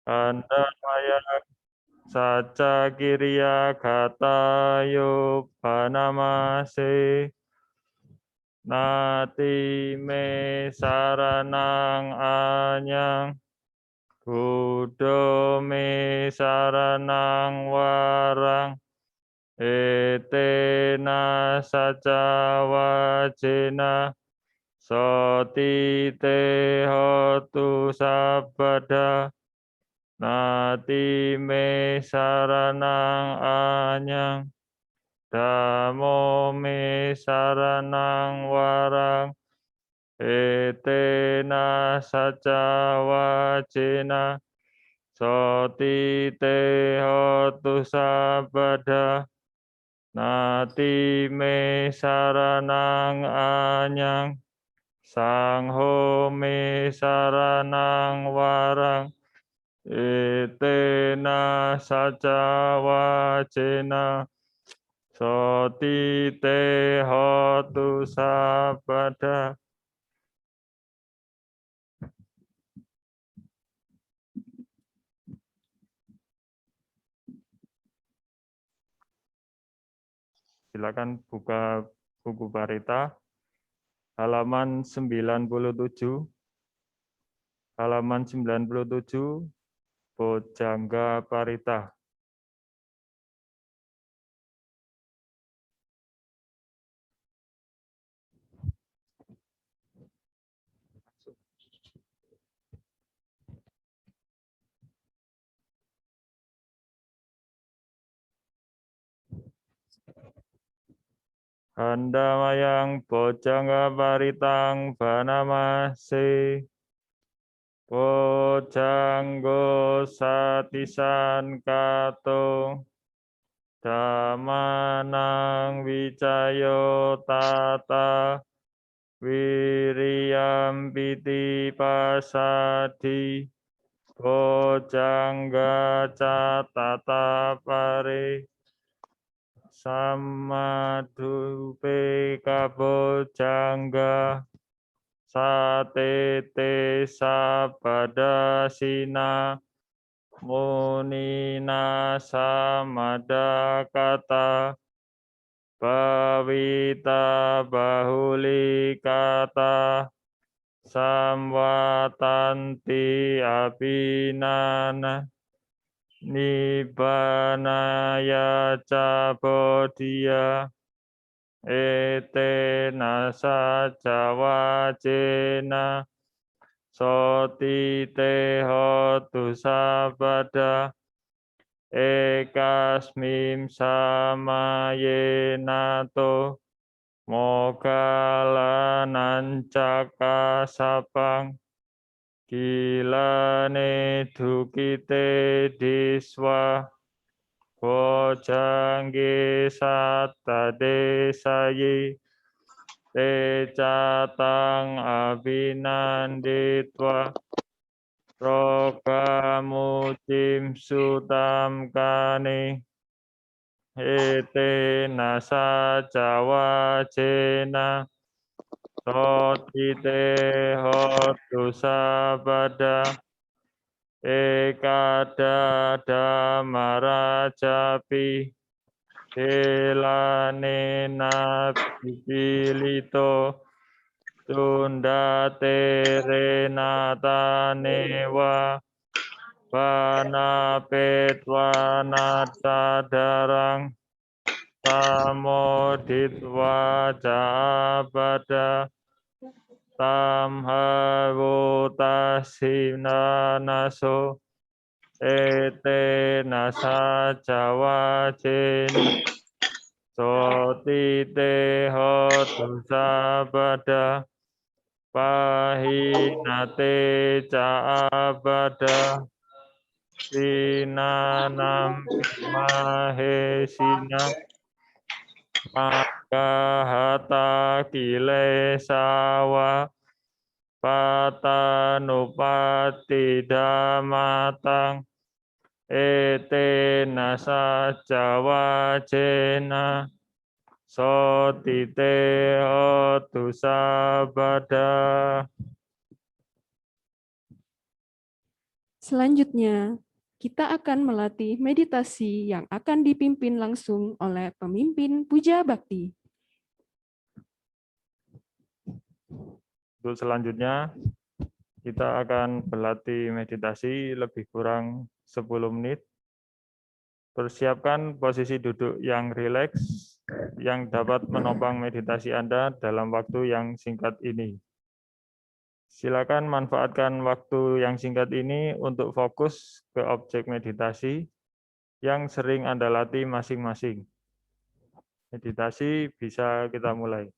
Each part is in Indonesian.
Andamaya saca kiriya katayo panamase nati me saranang anyang Buddha me saranang warang etena saca wajena soti te hotu sabada nati me saranang anyang Dhammo me saranang warang etena saca wajena soti te hotu sabada nati me saranang anyang sangho me saranang warang etena saca wajena soti te hotu sabada. Silakan buka buku Parita halaman 97. Halaman 97 Bojjhanga Parita. Handamayang Bojjhanga Paritang Banamase Bojjanggo satisan kato Dhamanang wicayo tata Wiriyam piti pasadi Bojjangga catata pare Sammadupe kabojjangga satete sabada sina munina samada kata bawita bahuli kata samwatanti abhinana Nibbanaya ca bodhiya etena saca wajena soti te hotu sabada ekasmim samayenato moggalanan cakasapang Gilane dukite diswa Bojjangge satta desayi te catang abhinanditwa rogamucim sutam kane etena saca wajena soti te hotu sabada ekada damarajapi elanena pipilito tunda terenataneva vanapetwana sadarang samoditwa jabada tamhavutassinanaso etena saca wajena soti te hotu sabada pahinate ca abada sinanam mahesina Magahata kilesawa patanupati damatang etena saca wajena soti te hotu sabada. Selanjutnya, kita akan melatih meditasi yang akan dipimpin langsung oleh pemimpin Puja Bakti. Untuk selanjutnya, kita akan berlatih meditasi lebih kurang 10 menit. Persiapkan posisi duduk yang rileks yang dapat menopang meditasi Anda dalam waktu yang singkat ini. Silakan manfaatkan waktu yang singkat ini untuk fokus ke objek meditasi yang sering Anda latih masing-masing. Meditasi bisa kita mulai.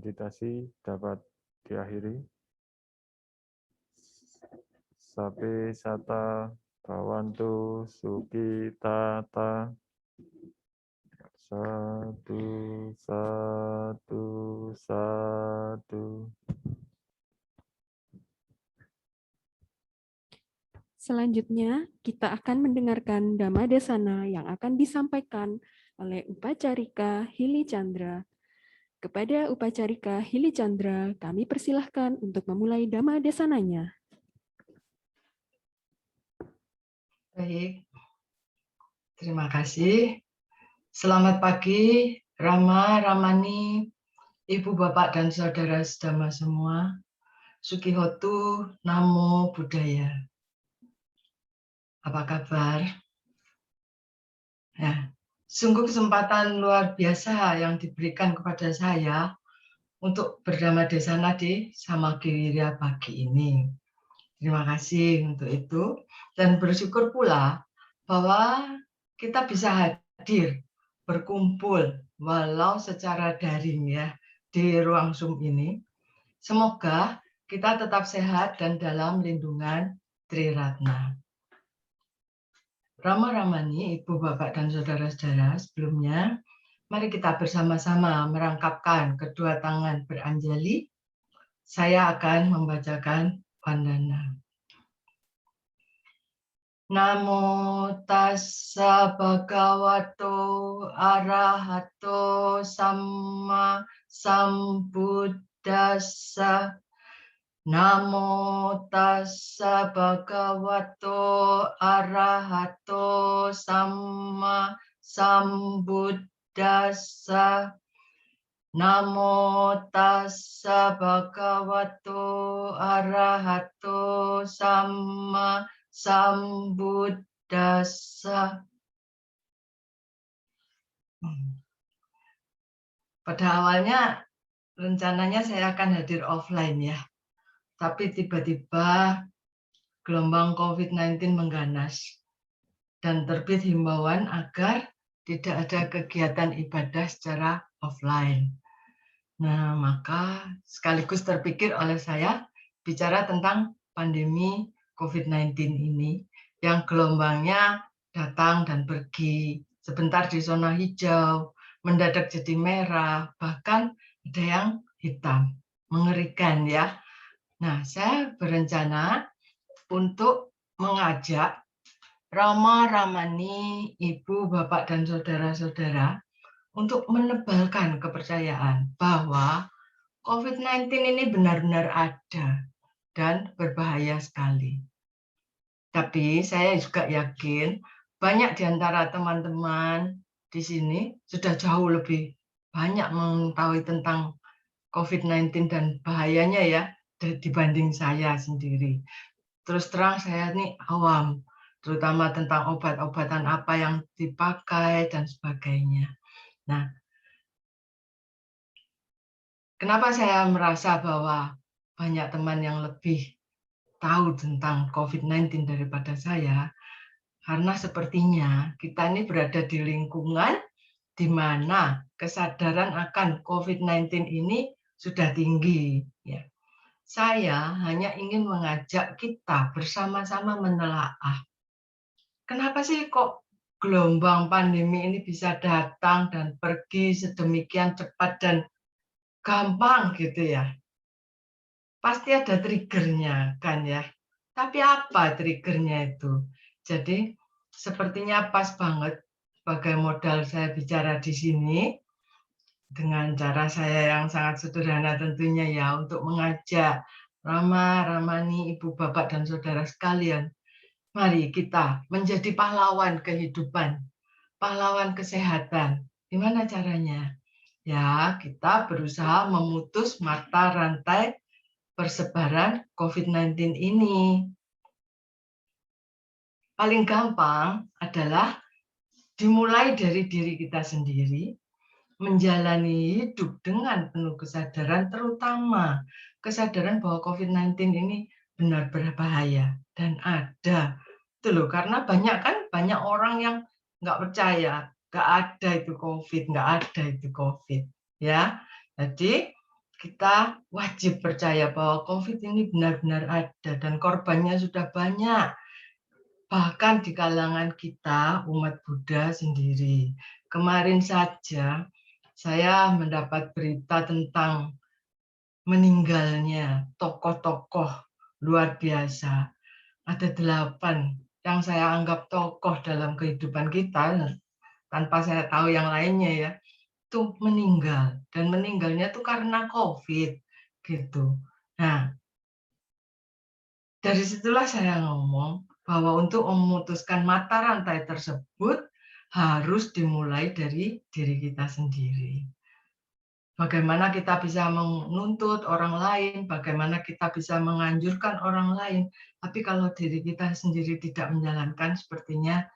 meditasi dapat diakhiri. Sape sata bawantu suki tata. Satu, satu, satu. Selanjutnya, kita akan mendengarkan Dhammadesana yang akan disampaikan oleh Upacarika Hili Chandra. Kepada Upacarika Hili Chandra, kami persilahkan untuk memulai Dhammadesananya. Baik, terima kasih. Selamat pagi, Rama, Ramani, Ibu, Bapak, dan Saudara Sedama semua. Sukihotu, Namo Buddhaya. Apa kabar? Ya, sungguh kesempatan luar biasa yang diberikan kepada saya untuk berdhammadesana di Samagiriya pagi ini. Terima kasih untuk itu, dan bersyukur pula bahwa kita bisa hadir, berkumpul, walau secara daring ya, di ruang Zoom ini. Semoga kita tetap sehat dan dalam lindungan Tri Ratna. Rama Ramani, Ibu, Bapak, dan Saudara-saudara, sebelumnya, mari kita bersama-sama merangkapkan kedua tangan beranjali. Saya akan membacakan Vandana. Namo tassa bhagavato arahato samma sambuddhassa. Namo tassa bhagavato arahato samma sambuddhassa. Namo tassa bhagavato arahato samma sambuddhassa. Pada awalnya rencananya saya akan hadir offline ya, tapi tiba-tiba gelombang COVID-19 mengganas dan terbit himbauan agar tidak ada kegiatan ibadah secara offline. Nah, maka sekaligus terpikir oleh saya bicara tentang pandemi COVID-19 ini yang gelombangnya datang dan pergi, sebentar di zona hijau, mendadak jadi merah, bahkan ada yang hitam. Mengerikan ya. Nah, saya berencana untuk mengajak Rama, Ramani, Ibu, Bapak, dan Saudara-saudara untuk menebalkan kepercayaan bahwa COVID-19 ini benar-benar ada dan berbahaya sekali. Tapi saya juga yakin banyak di antara teman-teman di sini sudah jauh lebih banyak mengetahui tentang COVID-19 dan bahayanya ya dibanding saya sendiri. Terus terang saya ini awam, terutama tentang obat-obatan apa yang dipakai dan sebagainya. Nah, kenapa saya merasa bahwa banyak teman yang lebih tahu tentang COVID-19 daripada saya? Karena sepertinya kita ini berada di lingkungan di mana kesadaran akan COVID-19 ini sudah tinggi. Ya. Saya hanya ingin mengajak kita bersama-sama menelaah. Kenapa sih kok gelombang pandemi ini bisa datang dan pergi sedemikian cepat dan gampang gitu ya? Pasti ada triggernya kan ya. Tapi apa triggernya itu? Jadi sepertinya pas banget sebagai modal saya bicara di sini dengan cara saya yang sangat sederhana tentunya ya untuk mengajak Rama, Ramani, Ibu, Bapak, dan Saudara sekalian. Mari kita menjadi pahlawan kehidupan, pahlawan kesehatan. Gimana caranya? Ya, kita berusaha memutus mata rantai persebaran COVID-19 ini. Paling gampang adalah dimulai dari diri kita sendiri, menjalani hidup dengan penuh kesadaran, terutama kesadaran bahwa COVID-19 ini benar berbahaya dan ada. Itu loh, karena banyak orang yang nggak percaya, nggak ada itu COVID, nggak ada itu COVID. Ya, jadi kita wajib percaya bahwa COVID ini benar-benar ada dan korbannya sudah banyak. Bahkan di kalangan kita, umat Buddha sendiri. Kemarin saja saya mendapat berita tentang meninggalnya tokoh-tokoh luar biasa. Ada 8 yang saya anggap tokoh dalam kehidupan kita, tanpa saya tahu yang lainnya ya, itu meninggal. Dan meninggalnya itu karena COVID. Gitu. Nah, dari situlah saya ngomong bahwa untuk memutuskan mata rantai tersebut harus dimulai dari diri kita sendiri. Bagaimana kita bisa menuntut orang lain, bagaimana kita bisa menganjurkan orang lain, tapi kalau diri kita sendiri tidak menjalankan, sepertinya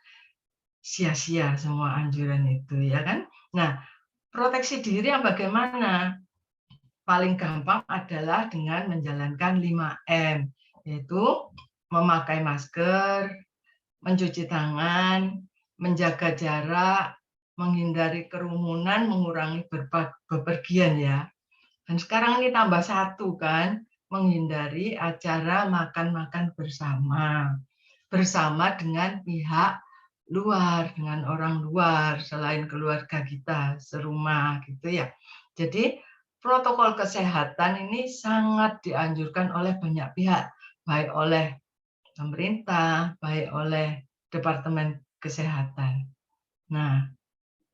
sia-sia semua anjuran itu, ya kan? Nah, proteksi diri yang bagaimana? Paling gampang adalah dengan menjalankan 5M, yaitu memakai masker, mencuci tangan, menjaga jarak, menghindari kerumunan, mengurangi bepergian ya. Dan sekarang ini tambah 1 kan, menghindari acara makan-makan bersama dengan pihak luar, dengan orang luar selain keluarga kita serumah gitu ya. Jadi protokol kesehatan ini sangat dianjurkan oleh banyak pihak, baik oleh pemerintah, baik oleh Departemen Kesehatan. Nah,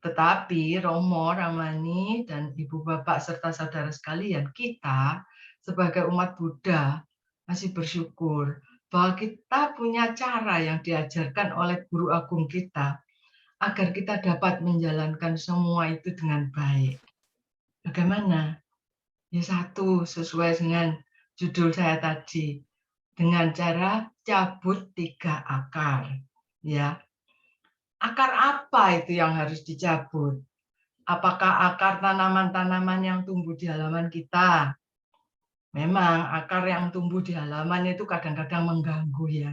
tetapi Romo, Ramani, dan Ibu Bapak serta saudara sekalian, kita sebagai umat Buddha masih bersyukur bahwa kita punya cara yang diajarkan oleh guru agung kita agar kita dapat menjalankan semua itu dengan baik. Bagaimana? Ya, 1, sesuai dengan judul saya tadi, dengan cara cabut 3 akar. Ya, akar apa itu yang harus dicabut? Apakah akar tanaman-tanaman yang tumbuh di halaman kita? Memang akar yang tumbuh di halaman itu kadang-kadang mengganggu ya.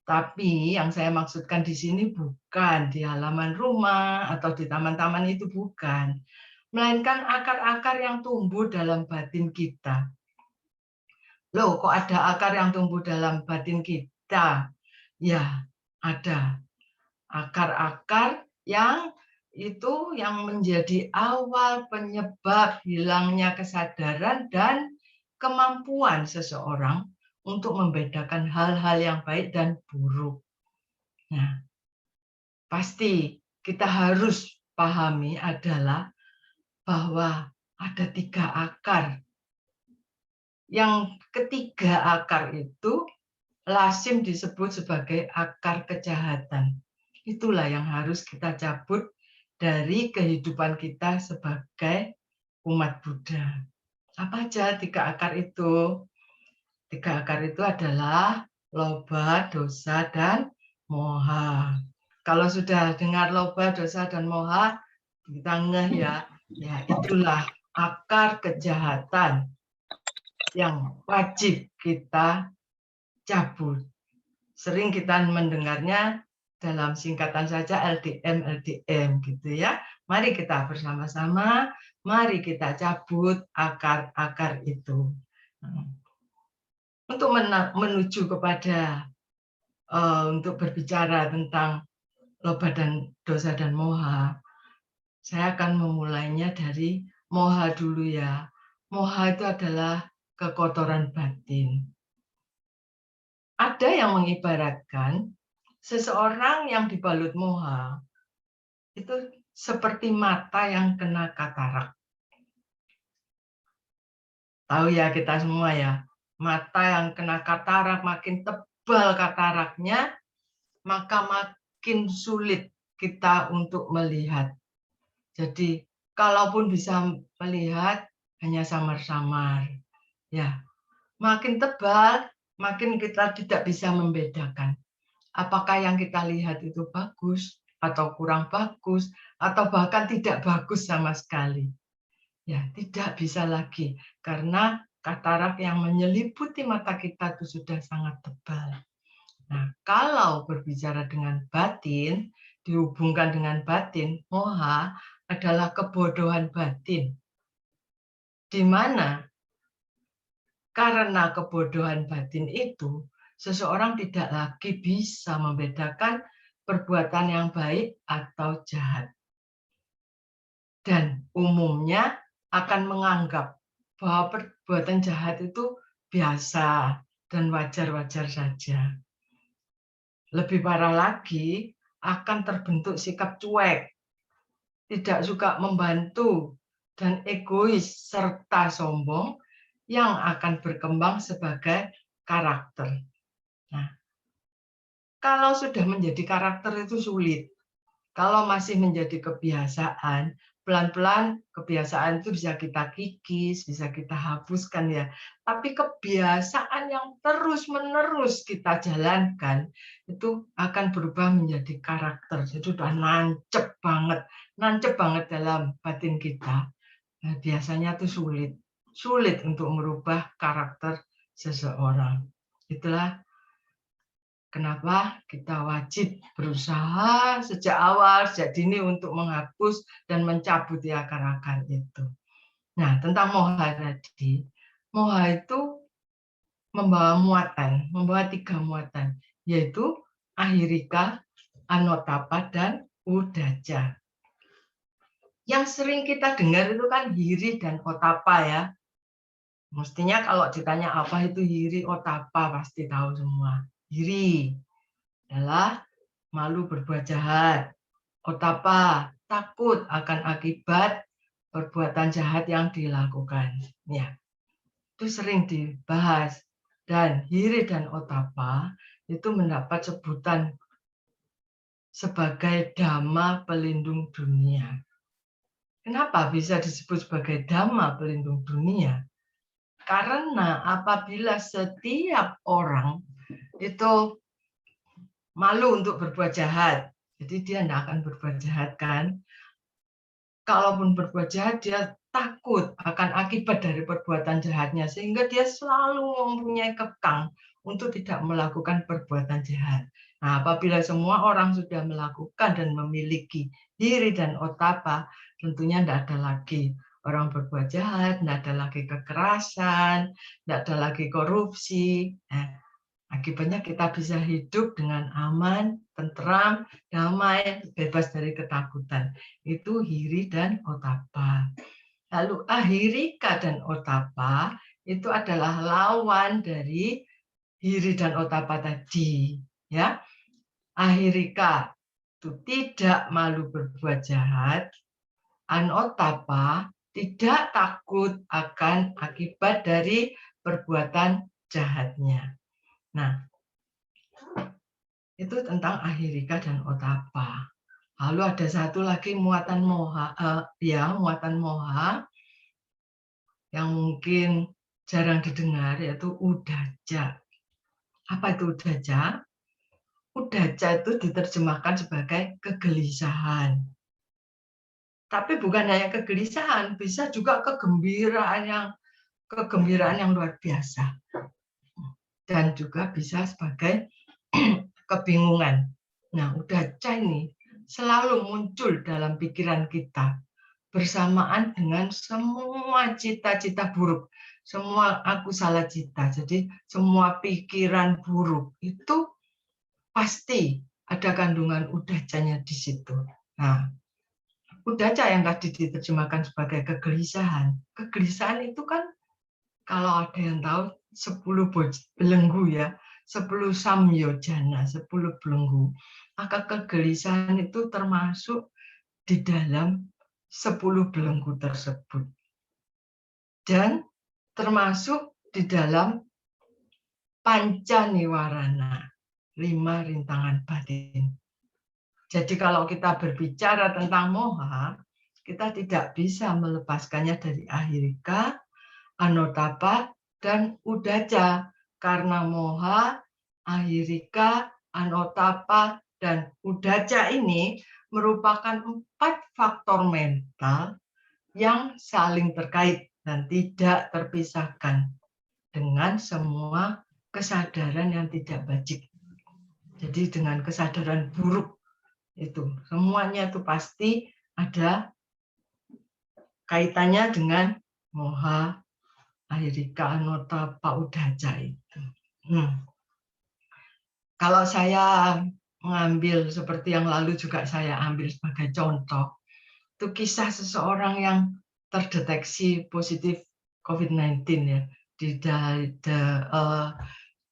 Tapi yang saya maksudkan di sini bukan di halaman rumah atau di taman-taman itu bukan. Melainkan akar-akar yang tumbuh dalam batin kita. Loh, kok ada akar yang tumbuh dalam batin kita? Ya, ada. Akar-akar yang itu yang menjadi awal penyebab hilangnya kesadaran dan kemampuan seseorang untuk membedakan hal-hal yang baik dan buruk. Nah, pasti kita harus pahami adalah bahwa ada 3 akar. Yang ketiga akar itu lazim disebut sebagai akar kejahatan. Itulah yang harus kita cabut dari kehidupan kita sebagai umat Buddha. Apa aja 3 akar itu? 3 akar itu adalah loba, dosa, dan moha. Kalau sudah dengar loba, dosa, dan moha, kita ngeh ya, ya itulah akar kejahatan yang wajib kita cabut. Sering kita mendengarnya dalam singkatan saja LDM, LDM gitu ya. Mari kita bersama-sama, mari kita cabut akar-akar itu. Untuk menuju kepada untuk berbicara tentang loba dan dosa dan moha, saya akan memulainya dari moha dulu ya. Moha itu adalah kekotoran batin. Ada yang mengibaratkan seseorang yang dibalut moha itu seperti mata yang kena katarak. Tahu ya kita semua ya, mata yang kena katarak, makin tebal kataraknya, maka makin sulit kita untuk melihat. Jadi kalaupun bisa melihat hanya samar-samar. Ya, makin tebal, makin kita tidak bisa membedakan apakah yang kita lihat itu bagus atau kurang bagus atau bahkan tidak bagus sama sekali. Ya, tidak bisa lagi karena katarak yang menyeliputi mata kita itu sudah sangat tebal. Nah, kalau berbicara dengan batin, dihubungkan dengan batin, moha adalah kebodohan batin. di mana karena kebodohan batin itu, seseorang tidak lagi bisa membedakan perbuatan yang baik atau jahat. Dan umumnya akan menganggap bahwa perbuatan jahat itu biasa dan wajar-wajar saja. Lebih parah lagi, akan terbentuk sikap cuek, tidak suka membantu, dan egois serta sombong yang akan berkembang sebagai karakter. Nah, kalau sudah menjadi karakter itu sulit. Kalau masih menjadi kebiasaan, pelan-pelan kebiasaan itu bisa kita kikis, bisa kita hapuskan ya. Tapi kebiasaan yang terus-menerus kita jalankan itu akan berubah menjadi karakter. Jadi sudah nancep banget dalam batin kita. Nah, biasanya itu sulit untuk merubah karakter seseorang. Itulah kenapa kita wajib berusaha sejak awal, sejak dini untuk menghapus dan mencabut akar-akar itu. Nah, tentang moha tadi, moha itu membawa 3 muatan, yaitu ahirika, anotapa, dan udaja. Yang sering kita dengar itu kan hiri dan otapa ya. Mestinya kalau ditanya apa itu hiri, otapa, pasti tahu semua. Hiri adalah malu berbuat jahat. Otapa, takut akan akibat perbuatan jahat yang dilakukan. Ya, itu sering dibahas. Dan hiri dan otapa itu mendapat sebutan sebagai dhamma pelindung dunia. Kenapa bisa disebut sebagai dhamma pelindung dunia? Karena apabila setiap orang itu malu untuk berbuat jahat, jadi dia tidak akan berbuat jahat kan. Kalaupun berbuat jahat, dia takut akan akibat dari perbuatan jahatnya, sehingga dia selalu mempunyai kekang untuk tidak melakukan perbuatan jahat. Nah, apabila semua orang sudah melakukan dan memiliki hiri dan otapa, tentunya tidak ada lagi orang berbuat jahat, tidak ada lagi kekerasan, tidak ada lagi korupsi. Nah, akibatnya kita bisa hidup dengan aman, tentram, damai, bebas dari ketakutan. Itu hiri dan otapa. Lalu ahirika dan otapa itu adalah lawan dari hiri dan otapa tadi. Ya, ahirika itu tidak malu berbuat jahat. Anotapa tidak takut akan akibat dari perbuatan jahatnya. Nah, itu tentang ahirika dan otapa. Lalu ada satu lagi muatan moha, muatan moha yang mungkin jarang didengar, yaitu udaja. Apa itu udaja? Udaja itu diterjemahkan sebagai kegelisahan. Tapi bukan hanya kegelisahan, bisa juga kegembiraan yang luar biasa. Dan juga bisa sebagai kebingungan. Nah, udaja ini selalu muncul dalam pikiran kita bersamaan dengan semua cita-cita buruk, semua aku salah cita. Jadi semua pikiran buruk itu pasti ada kandungan udajanya di situ. Nah, udaja yang tadi diterjemahkan sebagai kegelisahan. Kegelisahan itu kan kalau ada yang tahu 10 belenggu ya, 10 samyojana, 10 belenggu. Maka kegelisahan itu termasuk di dalam 10 belenggu tersebut. Dan termasuk di dalam panca niwarana, 5 rintangan batin. Jadi kalau kita berbicara tentang moha, kita tidak bisa melepaskannya dari ahirika, anotapa, dan udaja. Karena moha, ahirika, anotapa, dan udaja ini merupakan 4 faktor mental yang saling terkait dan tidak terpisahkan dengan semua kesadaran yang tidak bajik. Jadi dengan kesadaran buruk itu semuanya itu pasti ada kaitannya dengan Moha Ahirika Anota Paudaca itu. Kalau saya mengambil seperti yang lalu juga saya ambil sebagai contoh, itu kisah seseorang yang terdeteksi positif COVID-19 ya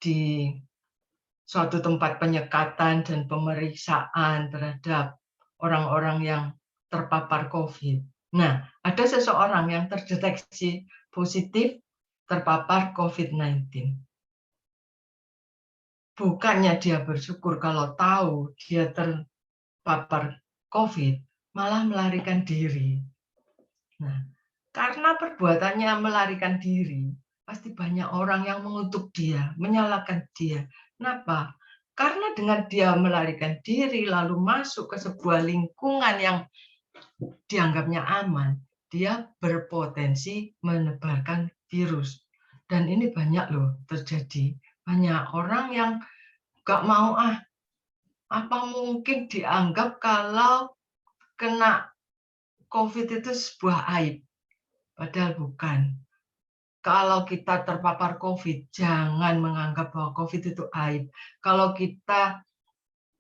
di suatu tempat penyekatan dan pemeriksaan terhadap orang-orang yang terpapar COVID. Nah, ada seseorang yang terdeteksi positif terpapar COVID-19. Bukannya dia bersyukur kalau tahu dia terpapar COVID, malah melarikan diri. Nah, karena perbuatannya melarikan diri, pasti banyak orang yang mengutuk dia, menyalahkan dia. Kenapa? Karena dengan dia melarikan diri lalu masuk ke sebuah lingkungan yang dianggapnya aman, dia berpotensi menebarkan virus. Dan ini banyak loh terjadi. Banyak orang yang gak mau apa mungkin dianggap kalau kena COVID itu sebuah aib. Padahal bukan. Kalau kita terpapar COVID, jangan menganggap bahwa COVID itu aib. Kalau kita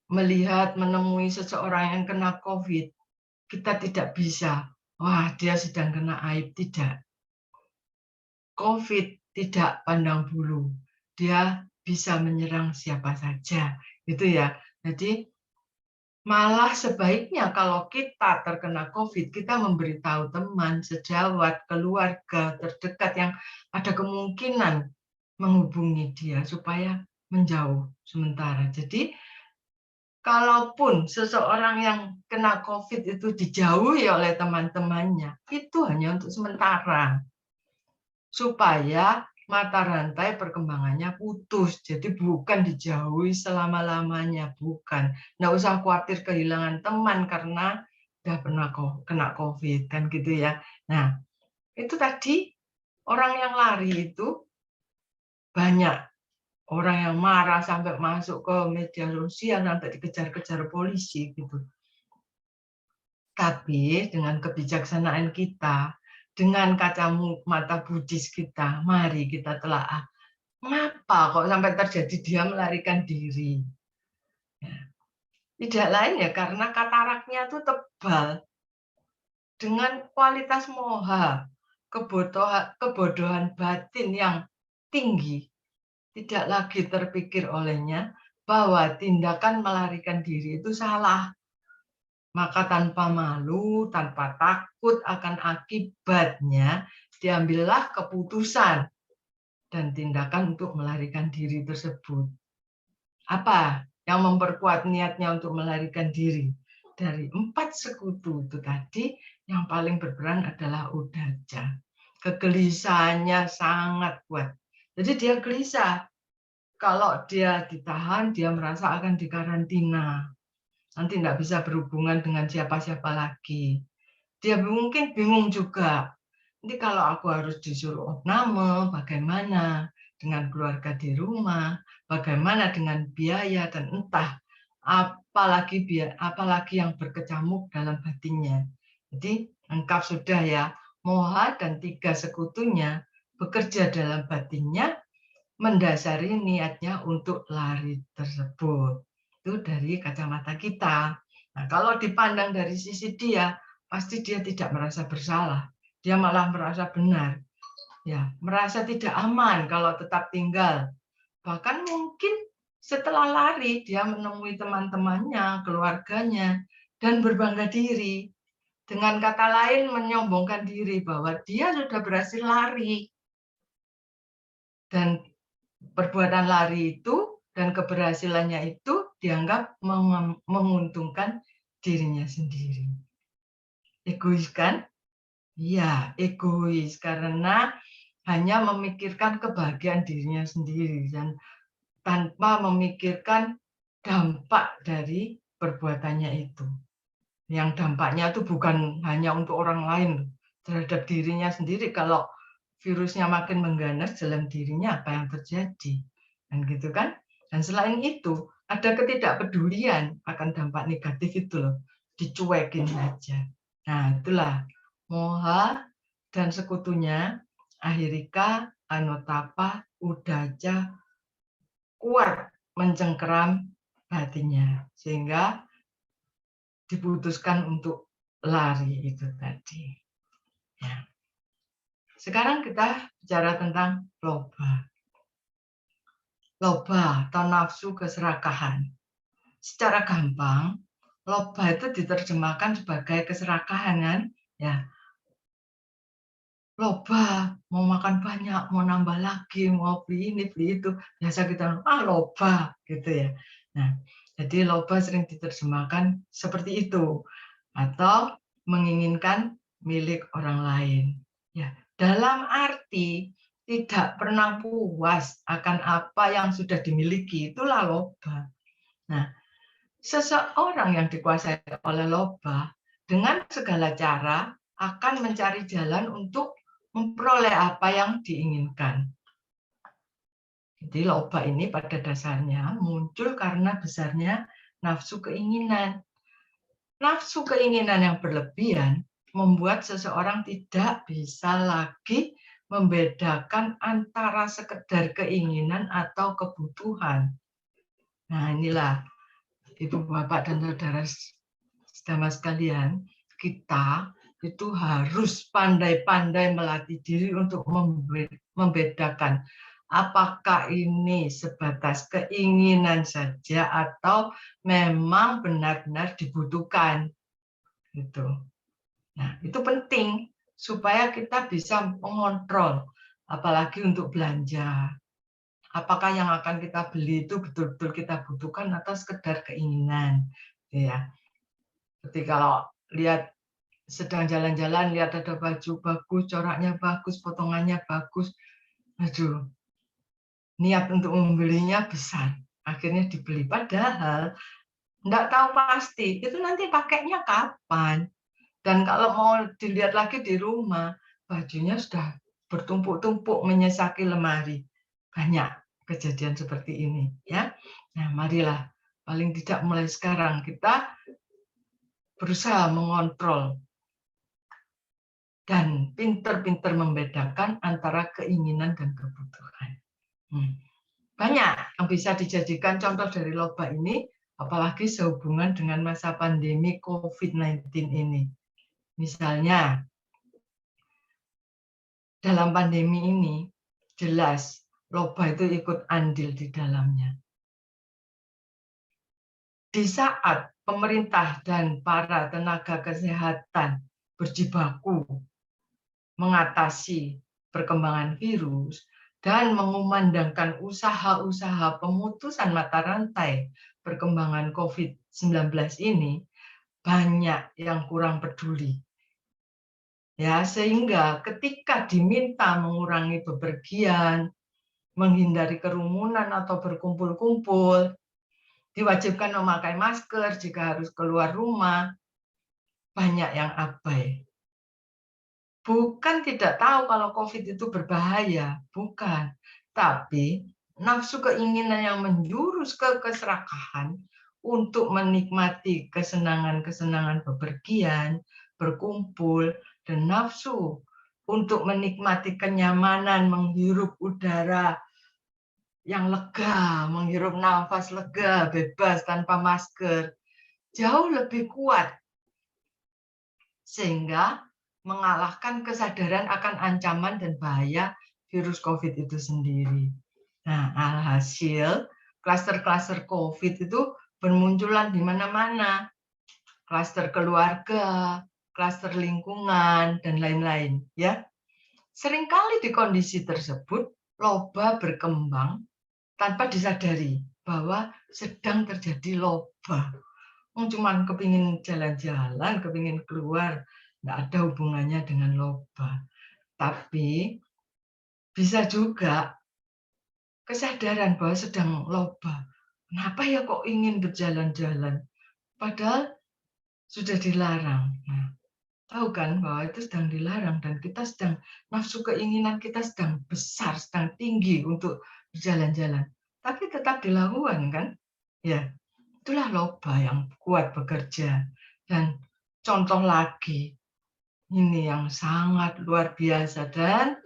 melihat, menemui seseorang yang kena COVID, kita tidak bisa, wah dia sedang kena aib. Tidak. COVID tidak pandang bulu. Dia bisa menyerang siapa saja. Gitu ya. Jadi malah sebaiknya kalau kita terkena COVID, kita memberitahu teman, sejawat, keluarga terdekat yang ada kemungkinan menghubungi dia supaya menjauh sementara. Jadi, kalaupun seseorang yang kena COVID itu dijauhi oleh teman-temannya, itu hanya untuk sementara. Supaya mata rantai perkembangannya putus, jadi bukan dijauhi selama-lamanya, bukan. Nggak usah khawatir kehilangan teman karena udah pernah kena COVID, kan gitu ya. Nah, itu tadi orang yang lari itu banyak. Orang yang marah sampai masuk ke media sosial, sampai dikejar-kejar polisi gitu. Tapi dengan kebijaksanaan kita, dengan kacamata Buddhis kita, mari kita telaah. Mengapa kok sampai terjadi dia melarikan diri? Tidak lain ya karena kataraknya itu tebal. Dengan kualitas moha, kebodohan batin yang tinggi, tidak lagi terpikir olehnya bahwa tindakan melarikan diri itu salah. Maka tanpa malu, tanpa takut akan akibatnya, diambillah keputusan dan tindakan untuk melarikan diri tersebut. Apa yang memperkuat niatnya untuk melarikan diri? Dari 4 sekutu itu tadi, yang paling berperan adalah Uddhacca. Kegelisahannya sangat kuat. Jadi dia gelisah. Kalau dia ditahan, dia merasa akan dikarantina. Nanti tidak bisa berhubungan dengan siapa-siapa lagi. Dia mungkin bingung juga. Nanti kalau aku harus disuruh opname, bagaimana dengan keluarga di rumah, bagaimana dengan biaya dan entah apalagi yang berkecamuk dalam batinnya. Jadi lengkap sudah ya, moha dan 3 sekutunya bekerja dalam batinnya, mendasari niatnya untuk lari tersebut. Itu dari kacamata kita. Nah, kalau dipandang dari sisi dia, pasti dia tidak merasa bersalah. Dia malah merasa benar. Ya, merasa tidak aman kalau tetap tinggal. Bahkan mungkin setelah lari, dia menemui teman-temannya, keluarganya, dan berbangga diri. Dengan kata lain, menyombongkan diri bahwa dia sudah berhasil lari. Dan perbuatan lari itu dan keberhasilannya itu dianggap menguntungkan dirinya sendiri. Egois kan? Iya, egois karena hanya memikirkan kebahagiaan dirinya sendiri dan tanpa memikirkan dampak dari perbuatannya itu. Yang dampaknya itu bukan hanya untuk orang lain, terhadap dirinya sendiri. Kalau virusnya makin mengganas dalam dirinya, apa yang terjadi? Dan gitu kan? Dan selain itu, ada ketidakpedulian akan dampak negatif itu loh. Dicuekin saja. Nah, itulah moha dan sekutunya, Ahirika, Anotapa, Udaca, kuat mencengkeram hatinya, sehingga diputuskan untuk lari itu tadi. Ya. Sekarang kita bicara tentang loba. Loba atau nafsu keserakahan. Secara gampang, loba itu diterjemahkan sebagai keserakahan, kan? Ya. Loba, mau makan banyak, mau nambah lagi, mau beli ini, beli itu. Biasa kita, loba, gitu ya. Nah, jadi loba sering diterjemahkan seperti itu. Atau menginginkan milik orang lain. Ya, dalam arti tidak pernah puas akan apa yang sudah dimiliki, itulah loba. Nah, seseorang yang dikuasai oleh loba dengan segala cara akan mencari jalan untuk memperoleh apa yang diinginkan. Jadi loba ini pada dasarnya muncul karena besarnya nafsu keinginan. Nafsu keinginan yang berlebihan membuat seseorang tidak bisa lagi membedakan antara sekedar keinginan atau kebutuhan. Nah, inilah Ibu, Bapak, dan saudara sekalian, kita itu harus pandai-pandai melatih diri untuk membedakan apakah ini sebatas keinginan saja atau memang benar-benar dibutuhkan. Gitu. Nah, itu penting supaya kita bisa mengontrol, apalagi untuk belanja. Apakah yang akan kita beli itu betul-betul kita butuhkan atau sekedar keinginan, ya. Seperti kalau lihat sedang jalan-jalan, lihat ada baju bagus, coraknya bagus, potongannya bagus, aduh, niat untuk membelinya besar, akhirnya dibeli. Padahal nggak tahu pasti itu nanti pakainya kapan. Dan kalau mau dilihat lagi di rumah, bajunya sudah bertumpuk-tumpuk menyesaki lemari. Banyak kejadian seperti ini, ya. Nah, marilah paling tidak mulai sekarang kita berusaha mengontrol dan pinter-pinter membedakan antara keinginan dan kebutuhan. Banyak yang bisa dijadikan contoh dari loba ini, apalagi sehubungan dengan masa pandemi COVID-19 ini. Misalnya, dalam pandemi ini, jelas loba itu ikut andil di dalamnya. Di saat pemerintah dan para tenaga kesehatan berjibaku mengatasi perkembangan virus dan mengumandangkan usaha-usaha pemutusan mata rantai perkembangan COVID-19 ini, banyak yang kurang peduli. Ya, sehingga ketika diminta mengurangi bepergian, menghindari kerumunan atau berkumpul-kumpul, diwajibkan memakai masker jika harus keluar rumah, banyak yang abai. Bukan tidak tahu kalau COVID itu berbahaya, bukan. Tapi nafsu keinginan yang menjurus ke keserakahan untuk menikmati kesenangan-kesenangan bepergian, berkumpul, dan nafsu untuk menikmati kenyamanan menghirup udara yang lega, menghirup nafas lega, bebas tanpa masker, jauh lebih kuat. Sehingga mengalahkan kesadaran akan ancaman dan bahaya virus COVID itu sendiri. Nah, alhasil klaster-klaster COVID itu bermunculan di mana-mana. Klaster keluarga, klaster lingkungan, dan lain-lain. Ya, seringkali di kondisi tersebut, loba berkembang tanpa disadari bahwa sedang terjadi loba. Cuman kepingin jalan-jalan, kepingin keluar, nggak ada hubungannya dengan loba. Tapi bisa juga kesadaran bahwa sedang loba. Kenapa ya kok ingin berjalan-jalan? Padahal sudah dilarang. Nah, tahu kan bahwa itu sedang dilarang dan kita sedang nafsu keinginan kita sedang besar, sedang tinggi untuk berjalan-jalan. Tapi tetap dilakukan kan? Ya, itulah loba yang kuat bekerja. Dan contoh lagi, ini yang sangat luar biasa, dan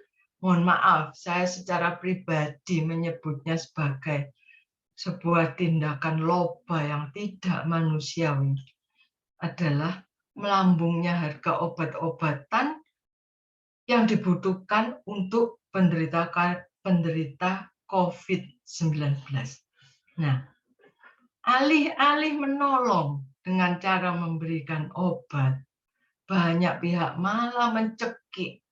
mohon maaf, saya secara pribadi menyebutnya sebagai sebuah tindakan loba yang tidak manusiawi, adalah melambungnya harga obat-obatan yang dibutuhkan untuk penderita COVID-19. Nah, alih-alih menolong dengan cara memberikan obat, banyak pihak malah mencekik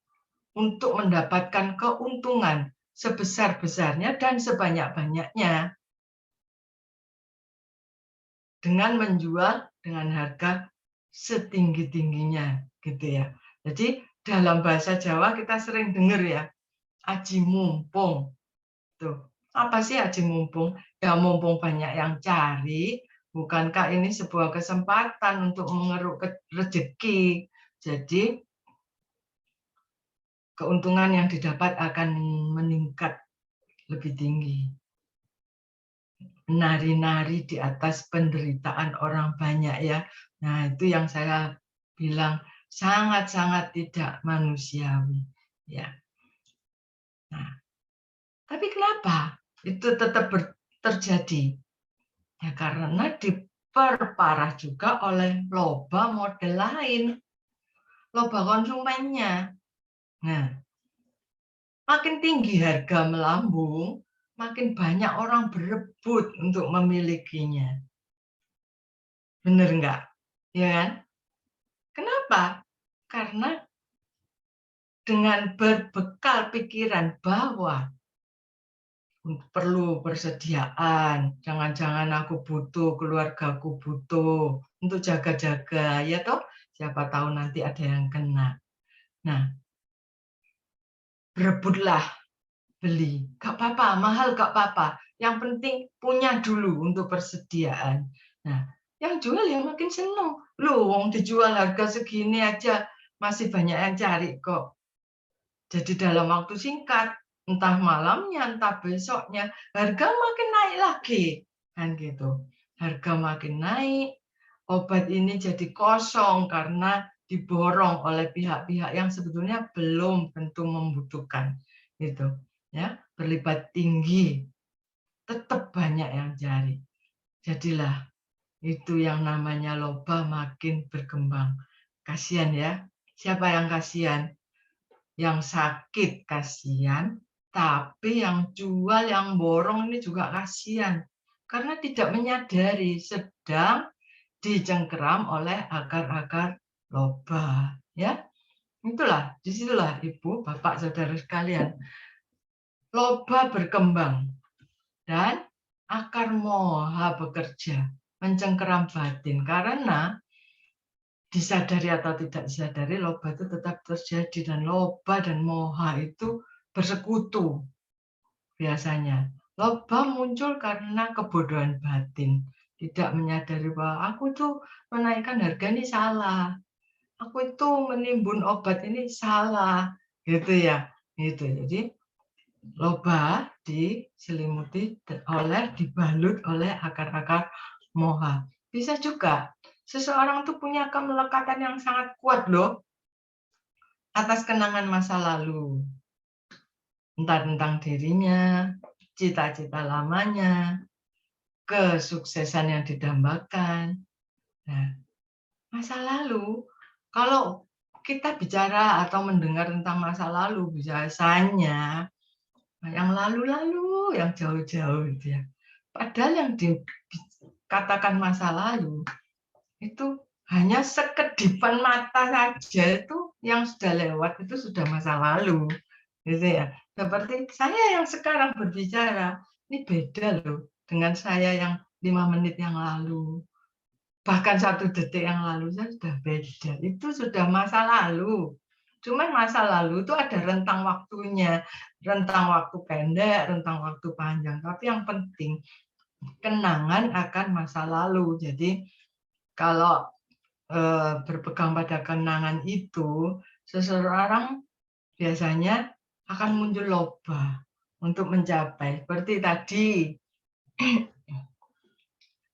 untuk mendapatkan keuntungan sebesar-besarnya dan sebanyak-banyaknya dengan menjual dengan harga setinggi-tingginya, gitu ya. Jadi dalam bahasa Jawa kita sering dengar ya, aji mumpung. Tuh, apa sih aji mumpung? Ya mumpung banyak yang cari, bukankah ini sebuah kesempatan untuk mengeruk rezeki? Jadi keuntungan yang didapat akan meningkat lebih tinggi. Nari-nari di atas penderitaan orang banyak ya. Nah, itu yang saya bilang sangat-sangat tidak manusiawi ya. Nah, tapi kenapa itu tetap terjadi? Ya karena diperparah juga oleh loba model lain, loba konsumennya. Nah, makin tinggi harga melambung, makin banyak orang berebut untuk memilikinya. Bener nggak? Ya kan? Kenapa? Karena dengan berbekal pikiran bahwa perlu persediaan, jangan-jangan aku butuh, keluargaku butuh, untuk jaga-jaga, ya toh, siapa tahu nanti ada yang kena. Nah, berebutlah beli, gak apa-apa, mahal gak apa-apa, yang penting punya dulu untuk persediaan. Nah, yang jual ya makin seneng, loh, wong dijual harga segini aja masih banyak yang cari kok. Jadi dalam waktu singkat, entah malamnya, entah besoknya, harga makin naik lagi, kan gitu. Harga makin naik, obat ini jadi kosong karena diborong oleh pihak-pihak yang sebetulnya belum tentu membutuhkan, gitu. Ya, berlipat tinggi, tetap banyak yang cari. Jadilah itu yang namanya loba makin berkembang. Kasihan ya, siapa yang kasihan? Yang sakit kasihan, tapi yang jual, yang borong ini juga kasihan. Karena tidak menyadari sedang dicengkeram oleh akar-akar loba. Ya, itulah, disitulah Ibu, Bapak, Saudara sekalian. Loba berkembang dan akar moha bekerja, mencengkeram batin. Karena disadari atau tidak disadari, loba itu tetap terjadi, dan loba dan moha itu bersekutu biasanya. Loba muncul karena kebodohan batin, tidak menyadari bahwa aku tuh menaikkan harga ini salah, aku itu menimbun obat ini salah, gitu ya. Gitu. Jadi loba diselimuti dibalut oleh akar-akar moha. Bisa juga seseorang tuh punya kemelekatan yang sangat kuat loh atas kenangan masa lalu. Entah tentang dirinya, cita-cita lamanya, kesuksesan yang didambakan. Nah, masa lalu, kalau kita bicara atau mendengar tentang masa lalu, biasanya yang lalu-lalu, yang jauh-jauh gitu ya. Padahal yang dikatakan masa lalu, itu hanya sekedipan mata saja, itu yang sudah lewat itu sudah masa lalu, gitu ya. Seperti saya yang sekarang berbicara, ini beda loh dengan saya yang 5 menit yang lalu, bahkan 1 detik yang lalu, saya sudah beda. Itu sudah masa lalu. Cuman masa lalu itu ada rentang waktunya, rentang waktu pendek, rentang waktu panjang. Tapi yang penting kenangan akan masa lalu. Jadi kalau berpegang pada kenangan itu, seseorang biasanya akan muncul loba untuk mencapai. Seperti tadi,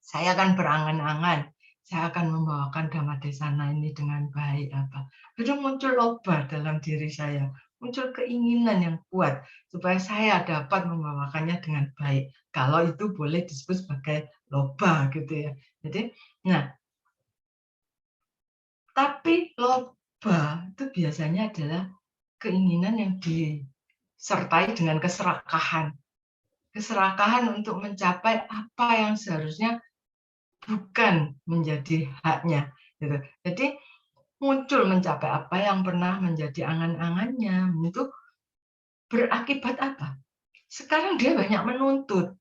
saya akan berangan-angan. saya akan membawakan Dhammadesana ini dengan baik apa. Itu muncul loba dalam diri saya, muncul keinginan yang kuat supaya saya dapat membawakannya dengan baik. Kalau itu boleh disebut sebagai loba gitu ya. Jadi, nah, tapi loba itu biasanya adalah keinginan yang disertai dengan keserakahan. Keserakahan untuk mencapai apa yang seharusnya bukan menjadi haknya. Gitu. Jadi muncul mencapai apa yang pernah menjadi angan-angannya. Itu berakibat apa? Sekarang dia banyak menuntut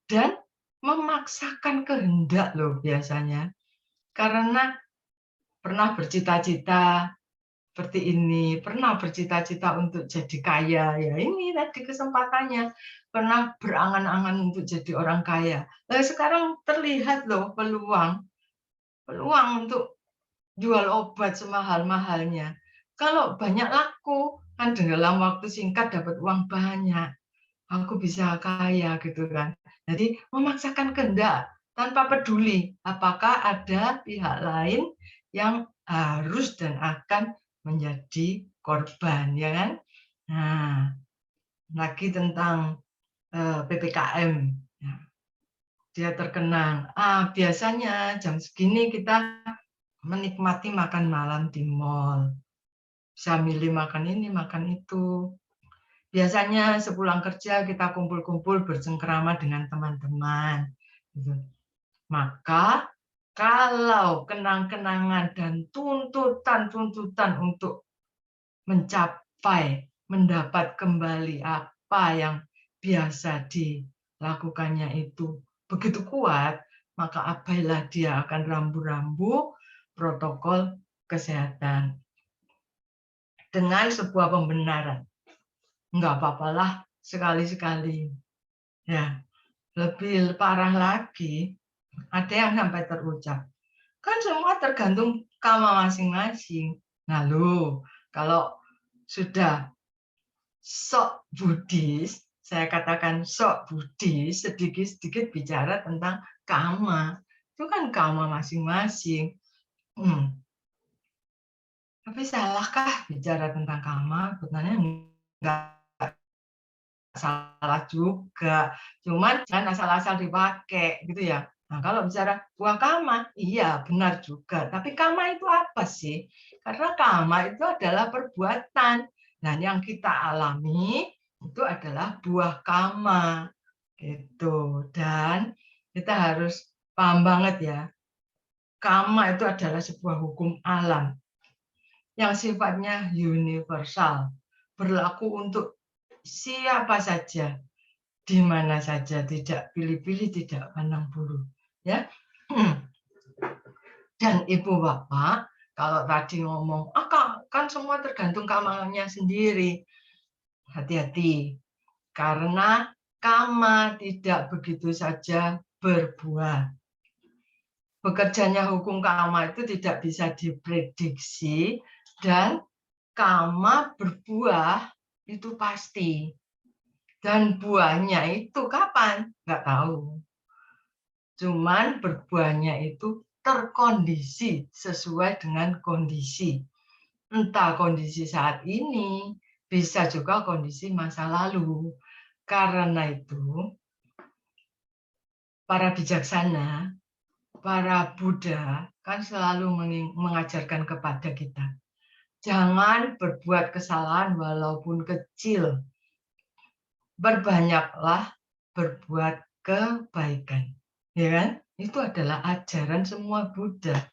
dan memaksakan kehendak loh biasanya. Karena pernah bercita-cita seperti ini, pernah bercita-cita untuk jadi kaya, ya ini tadi kesempatannya, pernah berangan-angan untuk jadi orang kaya. Nah, sekarang terlihat loh peluang untuk jual obat semahal-mahalnya. Kalau banyak laku, kan dalam waktu singkat dapat uang banyak, aku bisa kaya gitu kan. Jadi memaksakan kehendak tanpa peduli apakah ada pihak lain yang harus dan akan menjadi korban, ya kan? Nah, lagi tentang PPKM, dia terkenang. Biasanya jam segini kita menikmati makan malam di mall, bisa milih makan ini, makan itu. Biasanya sepulang kerja kita kumpul-kumpul bercengkerama dengan teman-teman. Maka kalau kenang-kenangan dan tuntutan untuk mencapai, mendapat kembali apa yang biasa dilakukannya itu begitu kuat, maka abailah dia akan rambu-rambu protokol kesehatan. Dengan sebuah pembenaran. Enggak apa-apalah sekali-sekali. Ya, lebih parah lagi, ada yang sampai terucap. Kan semua tergantung karma masing-masing. Nah, loh, kalau sudah sok Buddhis, saya katakan sok Buddhis, sedikit-sedikit bicara tentang karma. Itu kan karma masing-masing. Tapi salahkah bicara tentang karma? Sebenarnya enggak salah juga. Cuman jangan asal-asal dipakai gitu ya. Nah, kalau bicara buah karma, iya benar juga. Tapi karma itu apa sih? Karena karma itu adalah perbuatan. Nah, yang kita alami itu adalah buah karma. Gitu. Dan kita harus paham banget ya. Karma itu adalah sebuah hukum alam yang sifatnya universal, berlaku untuk siapa saja, di mana saja, tidak pilih-pilih, tidak pandang bulu, ya. Dan Ibu Bapak, kalau tadi ngomong, kan semua tergantung karmanya sendiri. Hati-hati, karena karma tidak begitu saja berbuah. Bekerjanya hukum karma itu tidak bisa diprediksi, dan karma berbuah itu pasti. Dan buahnya itu kapan? Nggak tahu. Cuman berbuahnya itu terkondisi sesuai dengan kondisi. Entah kondisi saat ini, bisa juga kondisi masa lalu. Karena itu, para bijaksana, para Buddha kan selalu mengajarkan kepada kita, jangan berbuat kesalahan walaupun kecil. Berbanyaklah berbuat kebaikan. Ya kan? Itu adalah ajaran semua Buddha.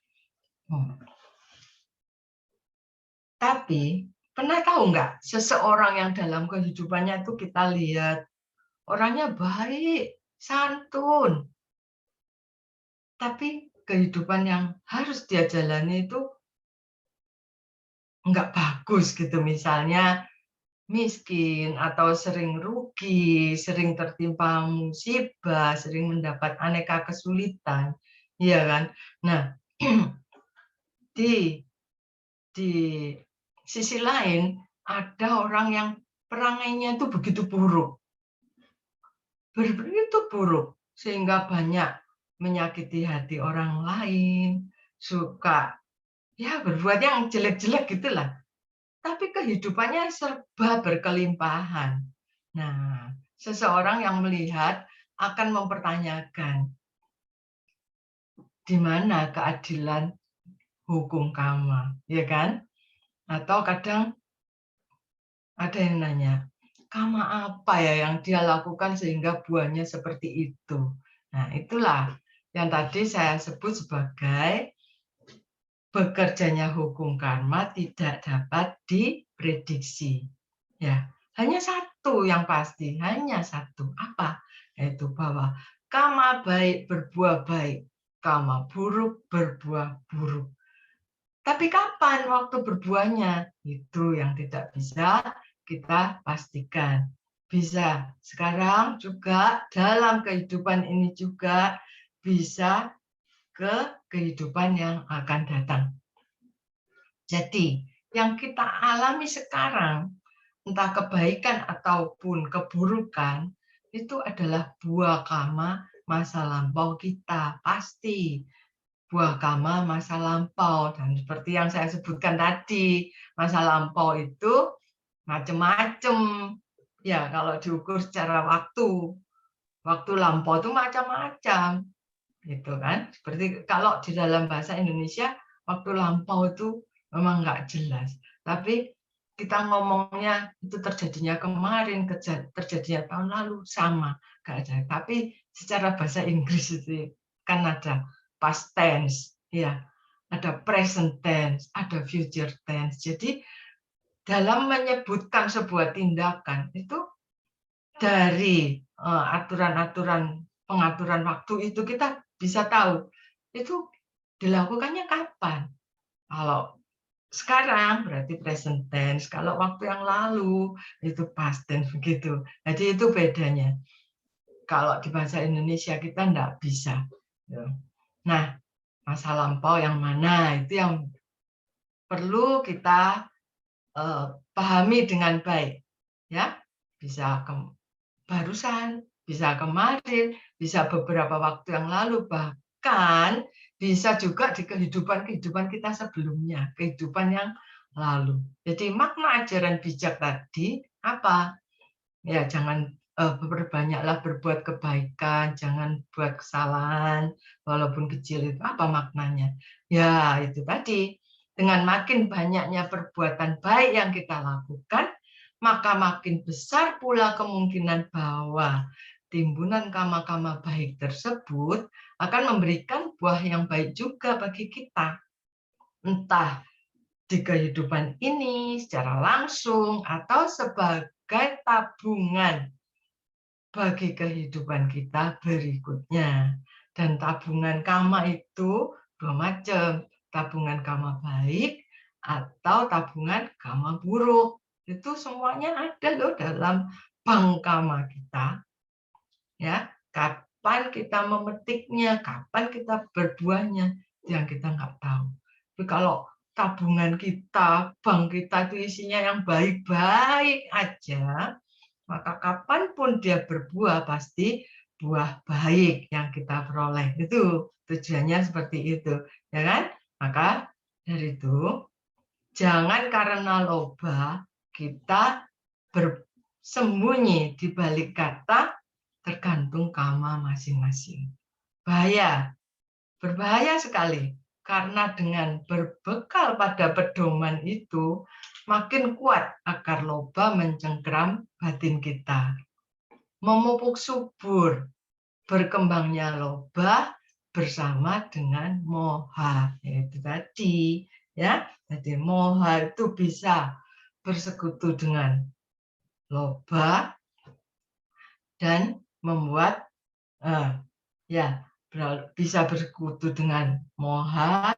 Tapi, pernah tahu nggak seseorang yang dalam kehidupannya itu kita lihat orangnya baik, santun. Tapi kehidupan yang harus dia jalani itu nggak bagus gitu, misalnya miskin atau sering rugi, sering tertimpa musibah, sering mendapat aneka kesulitan, iya kan? Nah, di sisi lain ada orang yang perangainya itu begitu buruk, begitu buruk sehingga banyak menyakiti hati orang lain, suka ya berbuat yang jelek-jelek gitulah. Tapi kehidupannya serba berkelimpahan. Nah, seseorang yang melihat akan mempertanyakan, di mana keadilan hukum karma, ya kan? Atau kadang ada yang nanya, karma apa ya yang dia lakukan sehingga buahnya seperti itu? Nah, itulah yang tadi saya sebut sebagai bekerjanya hukum karma tidak dapat diprediksi. Ya, hanya satu yang pasti, hanya satu. Apa? Yaitu bahwa karma baik berbuah baik, karma buruk berbuah buruk. Tapi kapan waktu berbuahnya? Itu yang tidak bisa kita pastikan. Bisa sekarang juga, dalam kehidupan ini juga, bisa ke kehidupan yang akan datang. Jadi, yang kita alami sekarang, entah kebaikan ataupun keburukan, itu adalah buah karma masa lampau kita, pasti. Buah karma masa lampau. Dan seperti yang saya sebutkan tadi, masa lampau itu macam-macam. Ya, kalau diukur secara waktu lampau itu macam-macam. Gitu kan? Seperti kalau di dalam bahasa Indonesia, waktu lampau itu memang nggak jelas. Tapi kita ngomongnya itu terjadinya kemarin, terjadinya tahun lalu, sama. Nggak ada. Tapi secara bahasa Inggris itu kan ada past tense, ya, ada present tense, ada future tense. Jadi dalam menyebutkan sebuah tindakan itu dari aturan-aturan pengaturan waktu itu kita bisa tahu itu dilakukannya kapan. Kalau sekarang berarti present tense, kalau waktu yang lalu itu past tense begitu. Jadi itu bedanya. Kalau di bahasa Indonesia kita enggak bisa. Nah, masa lampau yang mana itu yang perlu kita pahami dengan baik. Ya, bisa barusan, bisa kemarin, bisa beberapa waktu yang lalu, bahkan bisa juga di kehidupan kita sebelumnya, kehidupan yang lalu. Jadi makna ajaran bijak tadi apa? Ya, jangan berbanyaklah berbuat kebaikan, jangan buat kesalahan, walaupun kecil itu apa maknanya? Ya, itu tadi. Dengan makin banyaknya perbuatan baik yang kita lakukan, maka makin besar pula kemungkinan bahwa timbunan karma-karma baik tersebut akan memberikan buah yang baik juga bagi kita. Entah di kehidupan ini secara langsung atau sebagai tabungan bagi kehidupan kita berikutnya. Dan tabungan karma itu dua macam, tabungan karma baik atau tabungan karma buruk. Itu semuanya ada loh dalam bank karma kita. Ya, kapan kita memetiknya, kapan kita berbuahnya, yang kita nggak tahu. Tapi kalau tabungan kita, bank kita itu isinya yang baik-baik aja, maka kapanpun dia berbuah pasti buah baik yang kita peroleh. Itu tujuannya seperti itu, ya kan? Maka dari itu jangan karena loba kita bersembunyi di balik kata tergantung karma masing-masing. Bahaya, berbahaya sekali. Karena dengan berbekal pada pedoman itu, makin kuat akar loba mencengkeram batin kita. Memupuk subur berkembangnya loba bersama dengan moha. Itu tadi, ya. Jadi moha itu bisa bersekutu dengan loba dan membuat ya bisa bersekutu dengan moha,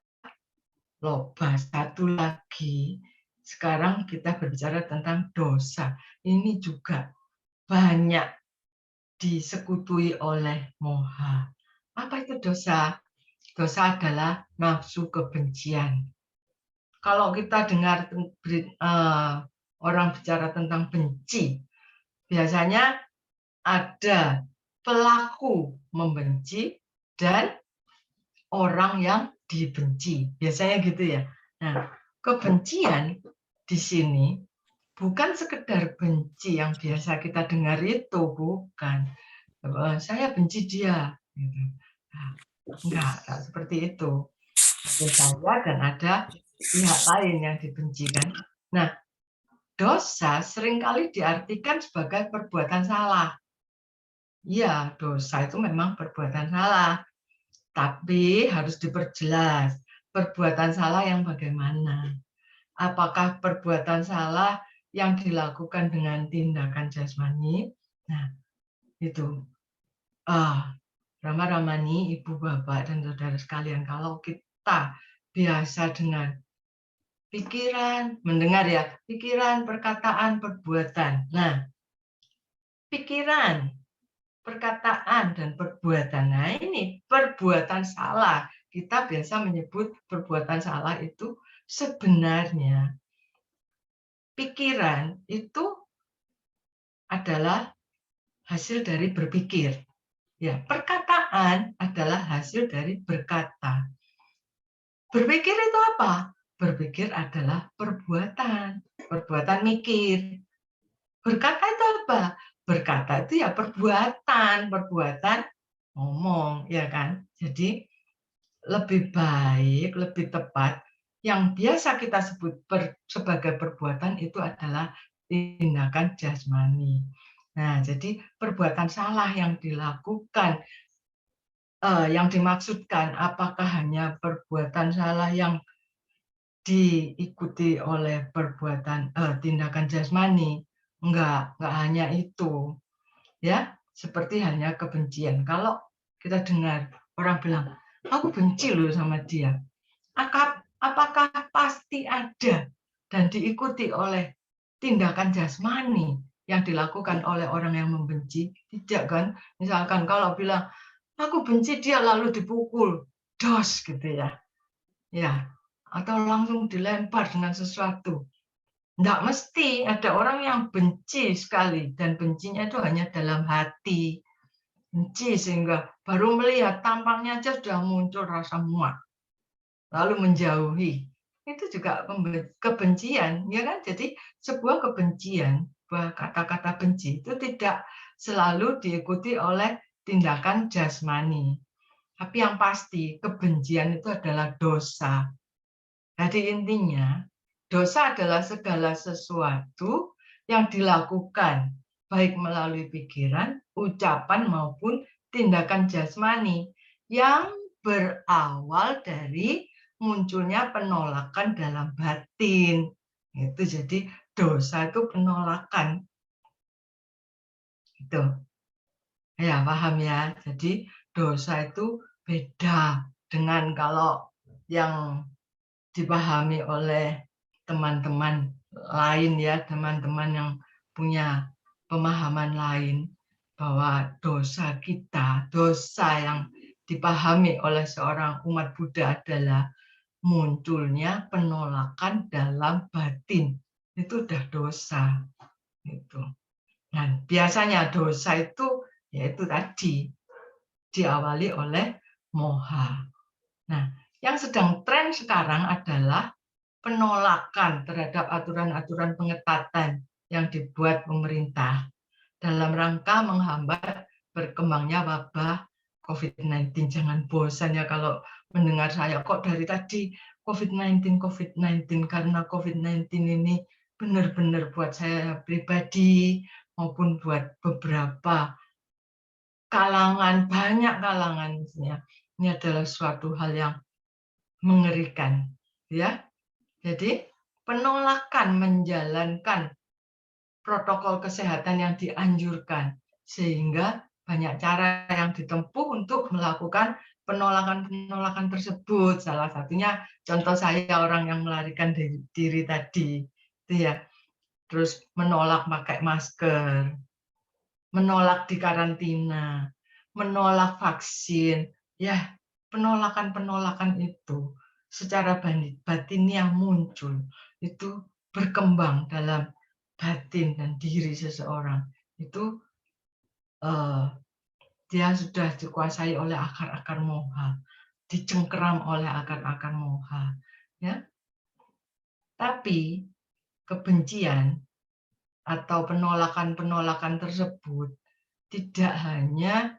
loba. Satu lagi, sekarang kita berbicara tentang dosa. Ini juga banyak disekutui oleh moha. Apa itu dosa? Dosa adalah nafsu kebencian. Kalau kita dengar orang bicara tentang benci, biasanya ada pelaku membenci dan orang yang dibenci. Biasanya gitu ya. Nah, kebencian di sini bukan sekedar benci yang biasa kita dengar itu, bukan. Saya benci dia. Gitu. Nah, enggak seperti itu. Ada saya dan ada pihak lain yang dibenci kan. Nah, dosa seringkali diartikan sebagai perbuatan salah. Ya, dosa itu memang perbuatan salah. Tapi harus diperjelas, perbuatan salah yang bagaimana? Apakah perbuatan salah yang dilakukan dengan tindakan jasmani? Nah, itu. Rama-Ramani, Ibu, Bapak, dan Saudara sekalian, kalau kita biasa dengan pikiran, mendengar ya, pikiran, perkataan, perbuatan. Nah, pikiran, perkataan, dan perbuatan. Nah, ini perbuatan salah. Kita biasa menyebut perbuatan salah itu sebenarnya pikiran itu adalah hasil dari berpikir. Ya, perkataan adalah hasil dari berkata. Berpikir itu apa? Berpikir adalah perbuatan, perbuatan mikir. Berkata itu apa? Berkata itu ya perbuatan, perbuatan ngomong, ya kan? Jadi lebih baik, lebih tepat yang biasa kita sebut sebagai perbuatan itu adalah tindakan jasmani. Nah, jadi perbuatan salah yang dilakukan, yang dimaksudkan apakah hanya perbuatan salah yang diikuti oleh perbuatan tindakan jasmani? Enggak hanya itu. Ya, seperti hanya kebencian. Kalau kita dengar orang bilang, aku benci loh sama dia. Apakah pasti ada dan diikuti oleh tindakan jasmani yang dilakukan oleh orang yang membenci? Tidak kan? Misalkan kalau bilang, aku benci dia lalu dipukul, dos gitu ya. Ya, atau langsung dilempar dengan sesuatu. Enggak mesti, ada orang yang benci sekali dan bencinya itu hanya dalam hati. Benci sehingga baru melihat tampangnya aja sudah muncul rasa muak. Lalu menjauhi. Itu juga kebencian, ya kan? Jadi sebuah kebencian, kata-kata benci itu tidak selalu diikuti oleh tindakan jasmani. Tapi yang pasti kebencian itu adalah dosa. Jadi intinya dosa adalah segala sesuatu yang dilakukan baik melalui pikiran, ucapan maupun tindakan jasmani yang berawal dari munculnya penolakan dalam batin. Itu jadi dosa itu penolakan. Itu. Ya, paham ya. Jadi dosa itu beda dengan kalau yang dipahami oleh teman-teman lain ya, teman-teman yang punya pemahaman lain bahwa dosa kita, dosa yang dipahami oleh seorang umat Buddha adalah munculnya penolakan dalam batin. Itu udah dosa. Gitu. Dan biasanya dosa itu yaitu tadi diawali oleh moha. Nah, yang sedang tren sekarang adalah penolakan terhadap aturan-aturan pengetatan yang dibuat pemerintah dalam rangka menghambat berkembangnya wabah COVID-19. Jangan bosan ya kalau mendengar saya kok dari tadi COVID-19 karena COVID-19 ini benar-benar buat saya pribadi maupun buat beberapa kalangan, banyak kalangan misalnya. Ini adalah suatu hal yang mengerikan, ya. Jadi penolakan menjalankan protokol kesehatan yang dianjurkan sehingga banyak cara yang ditempuh untuk melakukan penolakan tersebut. Salah satunya contoh saya orang yang melarikan diri tadi, itu ya. Terus menolak pakai masker, menolak dikarantina, menolak vaksin, ya penolakan itu secara batin yang muncul itu berkembang dalam batin dan diri seseorang itu dia sudah dikuasai oleh akar-akar moha, dicengkeram oleh akar-akar moha, ya. Tapi kebencian atau penolakan-penolakan tersebut tidak hanya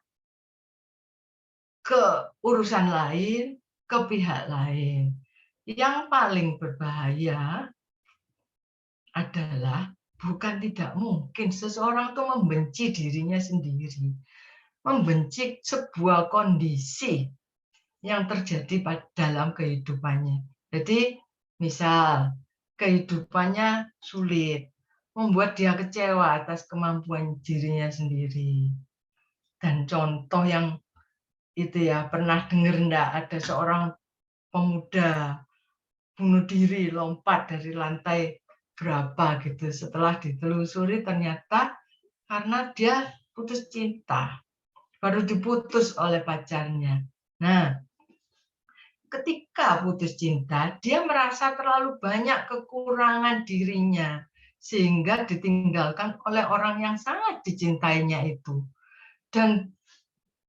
ke urusan lain, ke pihak lain. Yang paling berbahaya adalah bukan tidak mungkin seseorang itu membenci dirinya sendiri, membenci sebuah kondisi yang terjadi dalam kehidupannya. Jadi, misal kehidupannya sulit, membuat dia kecewa atas kemampuan dirinya sendiri. Dan contoh yang itu ya, pernah dengar enggak ada seorang pemuda bunuh diri, lompat dari lantai berapa gitu. Setelah ditelusuri ternyata karena dia putus cinta, baru diputus oleh pacarnya. Nah, ketika putus cinta, dia merasa terlalu banyak kekurangan dirinya, sehingga ditinggalkan oleh orang yang sangat dicintainya itu. Dan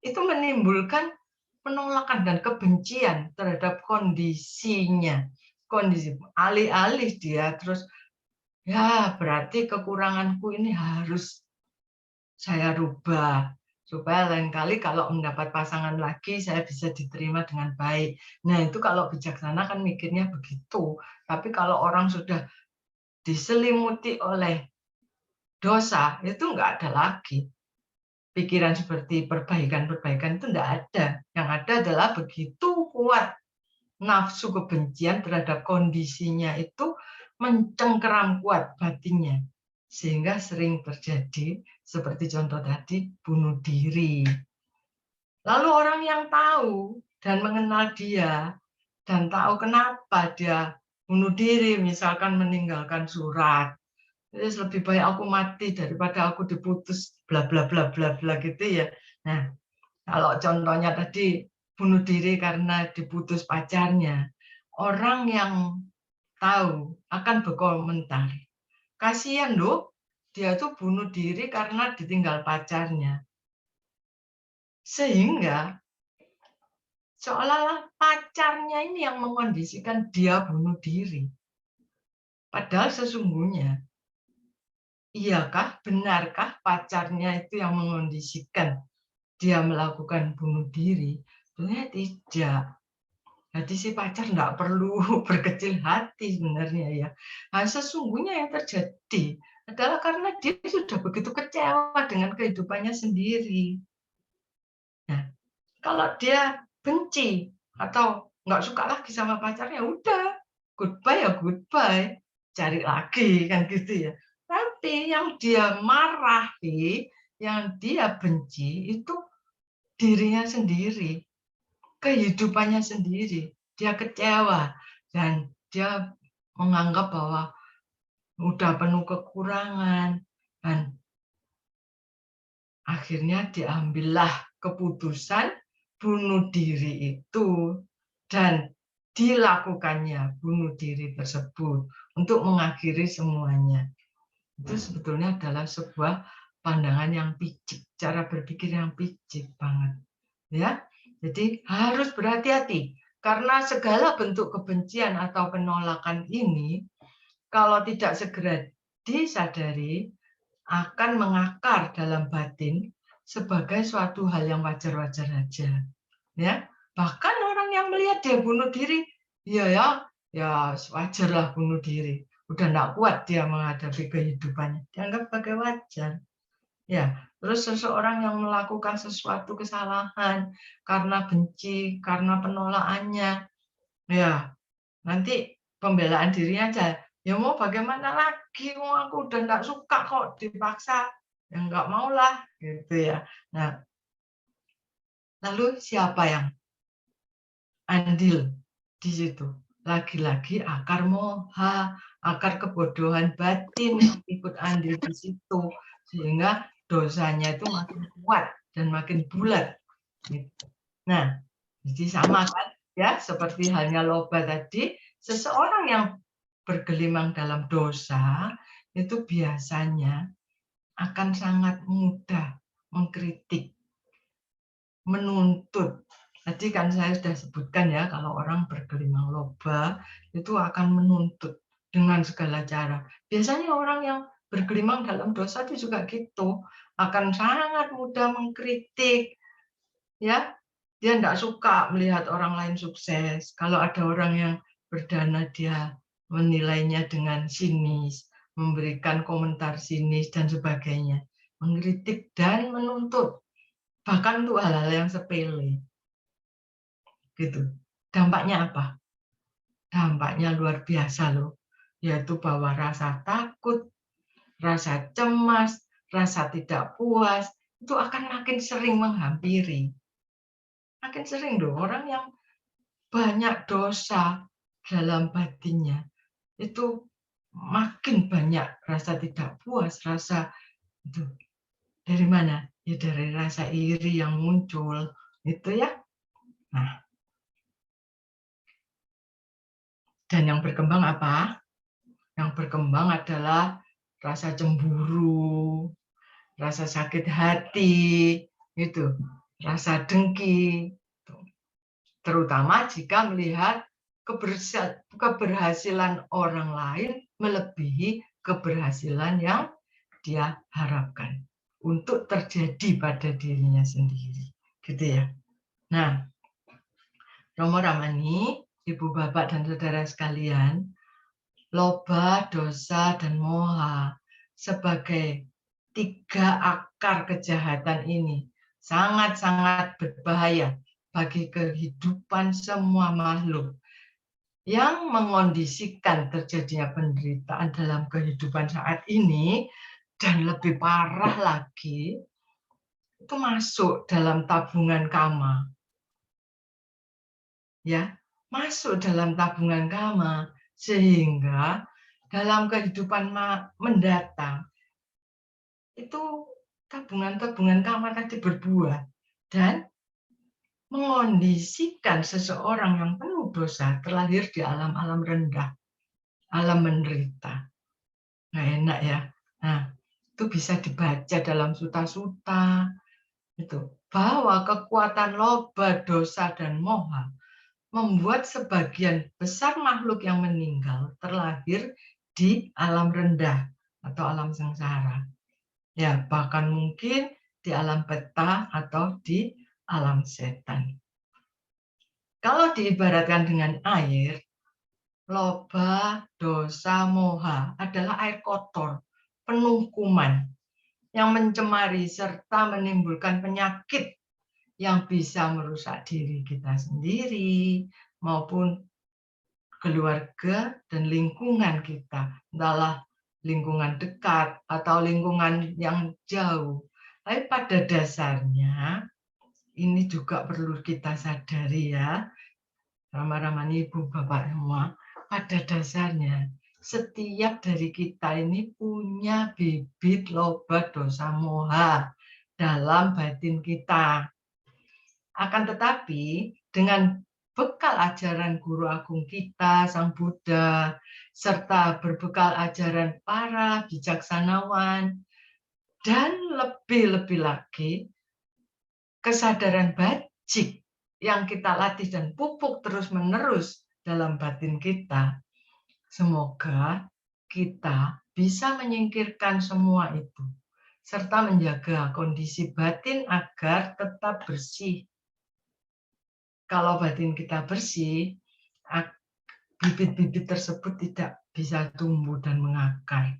itu menimbulkan penolakan dan kebencian terhadap kondisinya. Kondisi alih-alih dia terus, ya berarti kekuranganku ini harus saya rubah, supaya lain kali kalau mendapat pasangan lagi saya bisa diterima dengan baik. Nah itu kalau bijaksana kan mikirnya begitu. Tapi kalau orang sudah diselimuti oleh dosa, itu nggak ada lagi. Pikiran seperti perbaikan-perbaikan itu enggak ada. Yang ada adalah begitu kuat nafsu kebencian terhadap kondisinya itu mencengkeram kuat batinnya. Sehingga sering terjadi seperti contoh tadi, bunuh diri. Lalu orang yang tahu dan mengenal dia dan tahu kenapa dia bunuh diri, misalkan meninggalkan surat, lebih baik aku mati daripada aku diputus bla bla bla bla bla gitu ya. Nah, kalau contohnya tadi bunuh diri karena diputus pacarnya, orang yang tahu akan berkomentar, kasihan loh, dia tuh bunuh diri karena ditinggal pacarnya. Sehingga seolah-olah pacarnya ini yang mengondisikan dia bunuh diri. Padahal sesungguhnya, iyakah, benarkah pacarnya itu yang mengondisikan dia melakukan bunuh diri? Sebenarnya tidak. Jadi si pacar enggak perlu berkecil hati sebenarnya ya. Nah, sesungguhnya yang terjadi adalah karena dia sudah begitu kecewa dengan kehidupannya sendiri. Nah, kalau dia benci atau nggak suka lagi sama pacarnya, udah goodbye ya goodbye, cari lagi kan gitu ya. Tapi yang dia marahi, yang dia benci itu dirinya sendiri, kehidupannya sendiri. Dia kecewa dan dia menganggap bahwa udah penuh kekurangan dan akhirnya diambillah keputusan bunuh diri itu dan dilakukannya bunuh diri tersebut untuk mengakhiri semuanya. Itu sebetulnya adalah sebuah pandangan yang picik, cara berpikir yang picik banget. Ya, jadi harus berhati-hati karena segala bentuk kebencian atau penolakan ini kalau tidak segera disadari akan mengakar dalam batin sebagai suatu hal yang wajar-wajar saja. Ya, bahkan orang yang melihat dia bunuh diri, ya wajarlah bunuh diri. Udah enggak kuat dia menghadapi kehidupannya, dianggap sebagai wajar. Ya, terus seseorang yang melakukan sesuatu kesalahan karena benci, karena penolakannya, ya nanti pembelaan dirinya aja. Ya mau bagaimana lagi, aku udah enggak suka kok dipaksa, ya enggak maulah, gitu ya. Nah, lalu siapa yang andil di situ? Lagi-lagi akar moha, akar kebodohan batin yang ikut andil di situ, sehingga dosanya itu makin kuat dan makin bulat. Nah, jadi sama kan ya, seperti halnya loba tadi, seseorang yang bergelimang dalam dosa itu biasanya akan sangat mudah mengkritik, menuntut. Tadi kan saya sudah sebutkan ya, kalau orang bergelimang loba itu akan menuntut dengan segala cara. Biasanya orang yang bergelimang dalam dosa itu juga gitu, akan sangat mudah mengkritik, ya. Dia tidak suka melihat orang lain sukses. Kalau ada orang yang berdana, dia menilainya dengan sinis, memberikan komentar sinis dan sebagainya, mengkritik dan menuntut, bahkan untuk hal-hal yang sepele. Gitu. Dampaknya apa? Dampaknya luar biasa loh, yaitu bahwa rasa takut, rasa cemas, rasa tidak puas itu akan makin sering menghampiri. Makin sering loh, orang yang banyak dosa dalam batinnya itu makin banyak rasa tidak puas, rasa itu dari mana? Ya dari rasa iri yang muncul, itu ya. Nah, dan yang berkembang apa? Yang berkembang adalah rasa cemburu, rasa sakit hati, itu, rasa dengki, terutama jika melihat keberhasilan orang lain melebihi keberhasilan yang dia harapkan untuk terjadi pada dirinya sendiri, gitu ya. Nah, Romo Ramani, Ibu Bapak dan Saudara sekalian, loba, dosa, dan moha sebagai 3 akar kejahatan ini sangat-sangat berbahaya bagi kehidupan semua makhluk yang mengondisikan terjadinya penderitaan dalam kehidupan saat ini, dan lebih parah lagi, itu masuk dalam tabungan karma. Ya, masuk dalam tabungan karma, sehingga dalam kehidupan mendatang itu tabungan-tabungan karma tadi berbuah dan mengondisikan seseorang yang penuh dosa terlahir di alam-alam rendah, alam menderita. Nggak enak ya. Nah, itu bisa dibaca dalam suta-suta itu, bahwa kekuatan loba, dosa, dan moha membuat sebagian besar makhluk yang meninggal terlahir di alam rendah atau alam sengsara. Ya, bahkan mungkin di alam peta atau di alam setan. Kalau diibaratkan dengan air, loba, dosa, moha adalah air kotor, penuh kuman, yang mencemari serta menimbulkan penyakit yang bisa merusak diri kita sendiri maupun keluarga dan lingkungan kita, entahlah lingkungan dekat atau lingkungan yang jauh. Tapi pada dasarnya ini juga perlu kita sadari ya, Rama-ramani Ibu Bapak semua, pada dasarnya setiap dari kita ini punya bibit loba, dosa, moha dalam batin kita. Akan tetapi dengan bekal ajaran guru agung kita, Sang Buddha, serta berbekal ajaran para bijaksanawan, dan lebih-lebih lagi kesadaran bajik yang kita latih dan pupuk terus-menerus dalam batin kita, semoga kita bisa menyingkirkan semua itu, serta menjaga kondisi batin agar tetap bersih. Kalau batin kita bersih, bibit-bibit tersebut tidak bisa tumbuh dan mengakar.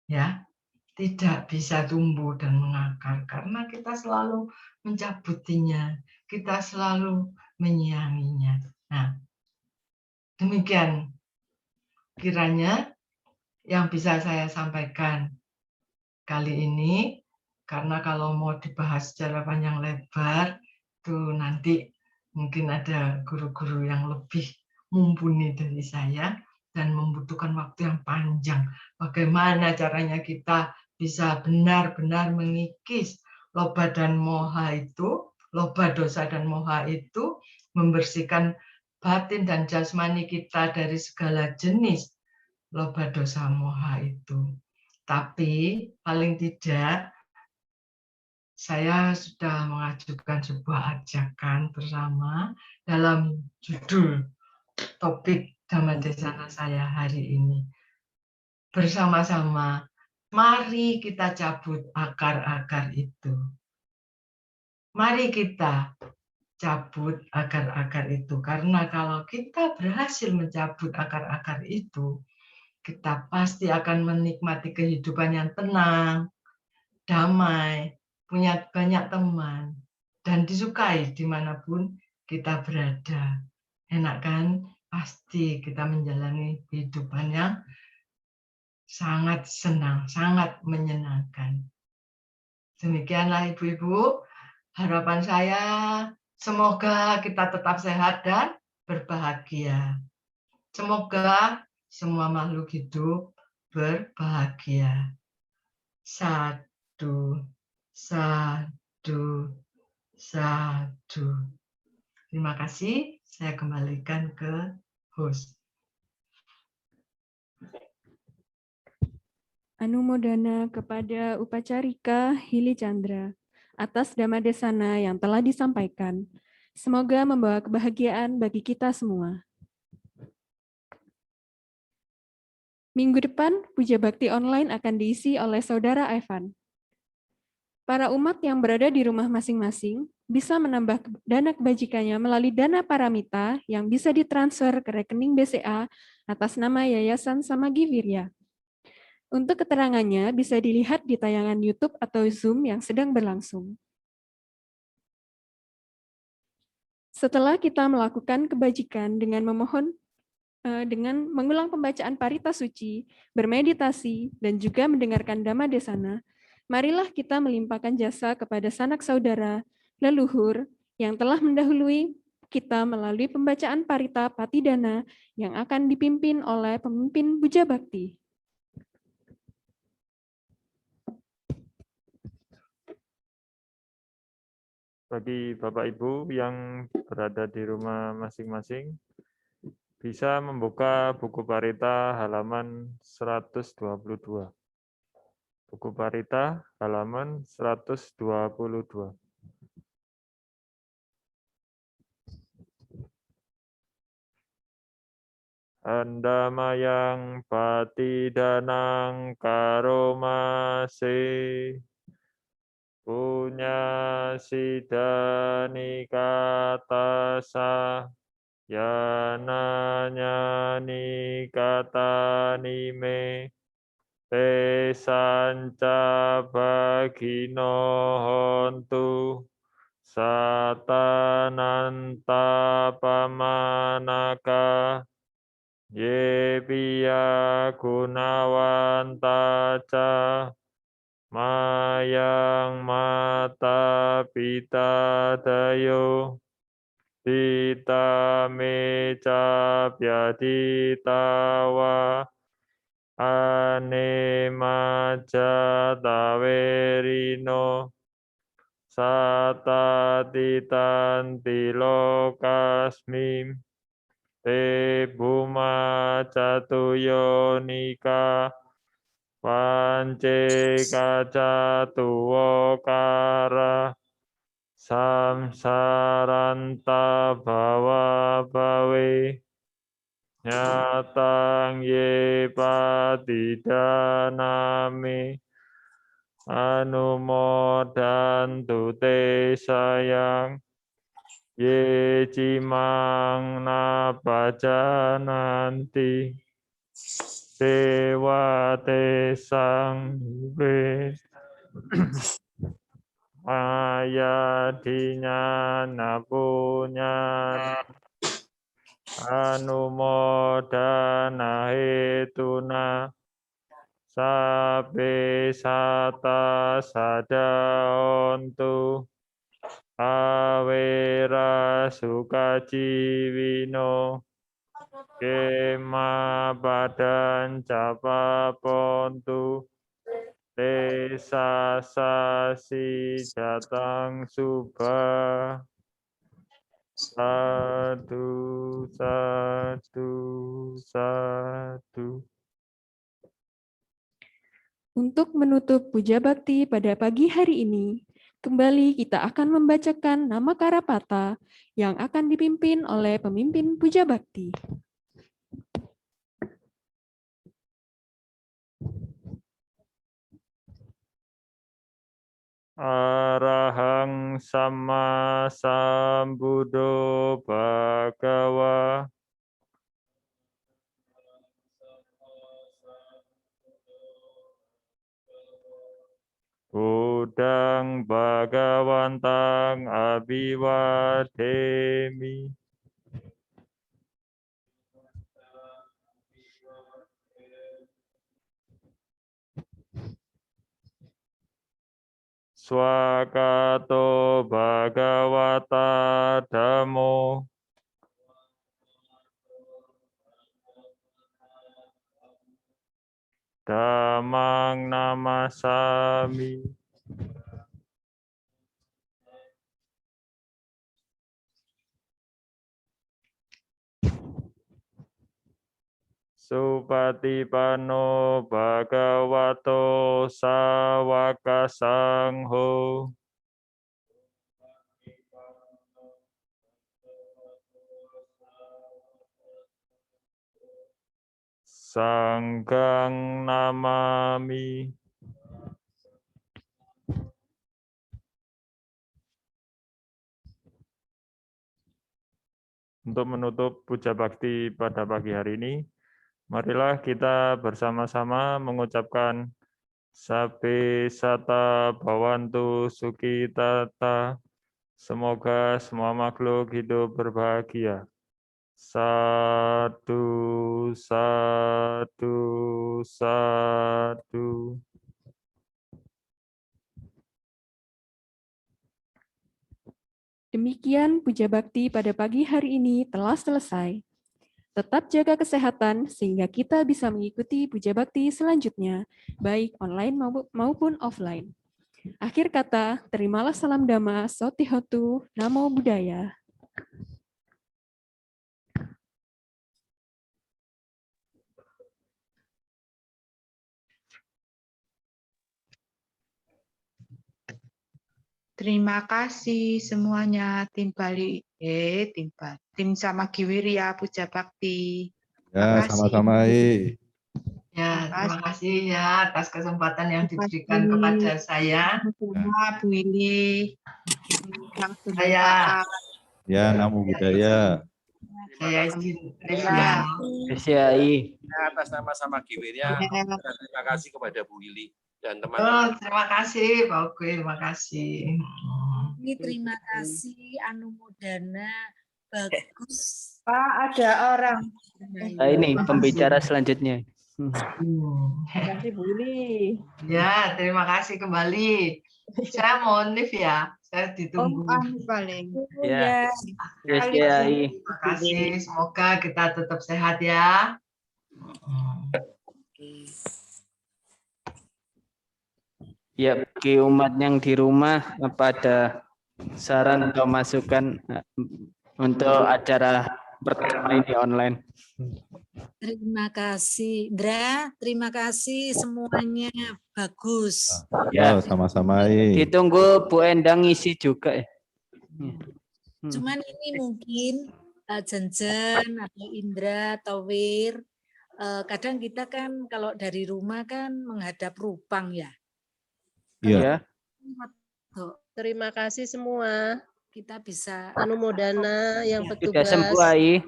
Ya, tidak bisa tumbuh dan mengakar karena kita selalu mencabutinya, kita selalu menyianginya. Nah, demikian kiranya yang bisa saya sampaikan kali ini, karena kalau mau dibahas secara panjang lebar, itu nanti mungkin ada guru-guru yang lebih mumpuni dari saya dan membutuhkan waktu yang panjang. Bagaimana caranya kita bisa benar-benar mengikis loba dan moha itu, loba, dosa, dan moha itu, membersihkan batin dan jasmani kita dari segala jenis loba, dosa, moha itu. Tapi paling tidak saya sudah mengajukan sebuah ajakan bersama dalam judul topik Dhammadesana saya hari ini. Bersama-sama, mari kita cabut akar-akar itu. Mari kita cabut akar-akar itu. Karena kalau kita berhasil mencabut akar-akar itu, kita pasti akan menikmati kehidupan yang tenang, damai, punya banyak teman, dan disukai dimanapun kita berada. Enak kan? Pasti kita menjalani kehidupan yang sangat senang, sangat menyenangkan. Demikianlah Ibu-Ibu, harapan saya semoga kita tetap sehat dan berbahagia. Semoga semua makhluk hidup berbahagia. Satu, satu, satu. Terima kasih, saya kembalikan ke host. Anumodana kepada Upacarika Hili Chandra atas Dhammadesana yang telah disampaikan. Semoga membawa kebahagiaan bagi kita semua. Minggu depan, Puja Bakti Online akan diisi oleh Saudara Evan. Para umat yang berada di rumah masing-masing bisa menambah dana kebajikannya melalui dana paramita yang bisa ditransfer ke rekening BCA atas nama Yayasan Samagi Wirya. Untuk keterangannya bisa dilihat di tayangan YouTube atau Zoom yang sedang berlangsung. Setelah kita melakukan kebajikan dengan mengulang pembacaan Parita Suci, bermeditasi, dan juga mendengarkan Dhammadesana, marilah kita melimpahkan jasa kepada sanak saudara, leluhur, yang telah mendahului kita melalui pembacaan Parita Patidana yang akan dipimpin oleh pemimpin Puja Bakti. Bagi Bapak Ibu yang berada di rumah masing-masing, bisa membuka buku Parita halaman 122. Buku Parita halaman 122. Andamayang patidanang karomase punya sidani katasa yananyani katanime te sanca bagino hontu satananta pamanaka ye piya gunawanta ca mayang mata pita dayo pita meca pyaditawa ane maja tawerino sata titanti lokasmim te buma catuyonika pance kacatuwokara samsaranta bawa bawe nyatang ye patidanami anumodantu te sayang ye cimang napajananti dewa te sang we maya dinyana punya anumodana hetuna sabe sata sadaontu awera sukaciwino kema badan capa pontu desa sasi jatang subah satu satu satu. Untuk menutup Puja Bakti pada pagi hari ini, Kembali kita akan membacakan nama Karapata yang akan dipimpin oleh pemimpin Puja Bakti. Arahang sama sambuddho bhagava. Budang Bhagawantang Abhiwademi. Swakato Bhagawata Dhammo. Dhammang namasami. Supatipanno Bhagavato Sawaka Sangho. Sanggang namami. Untuk menutup puja bakti pada pagi hari ini, marilah kita bersama-sama mengucapkan Sabbe Sata Bhawantu Sukitata. Semoga semua makhluk hidup berbahagia. Sadu, sadu, sadu. Demikian puja bakti pada pagi hari ini telah selesai. Tetap jaga kesehatan sehingga kita bisa mengikuti puja bakti selanjutnya, baik online maupun offline. Akhir kata, terimalah salam Dhamma, Sotihotu, Namo Buddhaya. Terima kasih semuanya tim Bali, tim Samagiwirya Puja Bakti. Ya, Makasih. sama-sama. Ya, terima kasih ya atas kesempatan yang Terima diberikan kasih. kepada saya. Sama Bu Willy. Saya. Ya, Namo Buddhaya. Saya izin. Ya. SCI. Atas nama Samagiwirya, terima kasih kepada Bu Willy dan Oh, teman-teman. terima kasih Pak Oke, terima kasih. Ini terima kasih Anumodana, bagus. Pak, ada orang. Nah, ini pembicara selanjutnya. Terima kasih Bu Willy. Ya, terima kasih kembali. Saya mohon lift ya, saya ditunggu. Paling. Ya. Ya. SCI. Terima kasih, semoga kita tetap sehat ya. Ya, bagi umat yang di rumah, apa ada saran atau masukan untuk acara pertama ini online? Terima kasih, Indra. Terima kasih semuanya, bagus. Ya. Sama-sama. Ditunggu Bu Endang isi juga ya. Cuman ini mungkin Jenjen atau Indra atau Wir, kadang kita kan kalau dari rumah kan menghadap rupang ya. Iya. Terima kasih semua. Kita bisa Anumodana yang Ya. Sudah petugas. sembuh, Ai.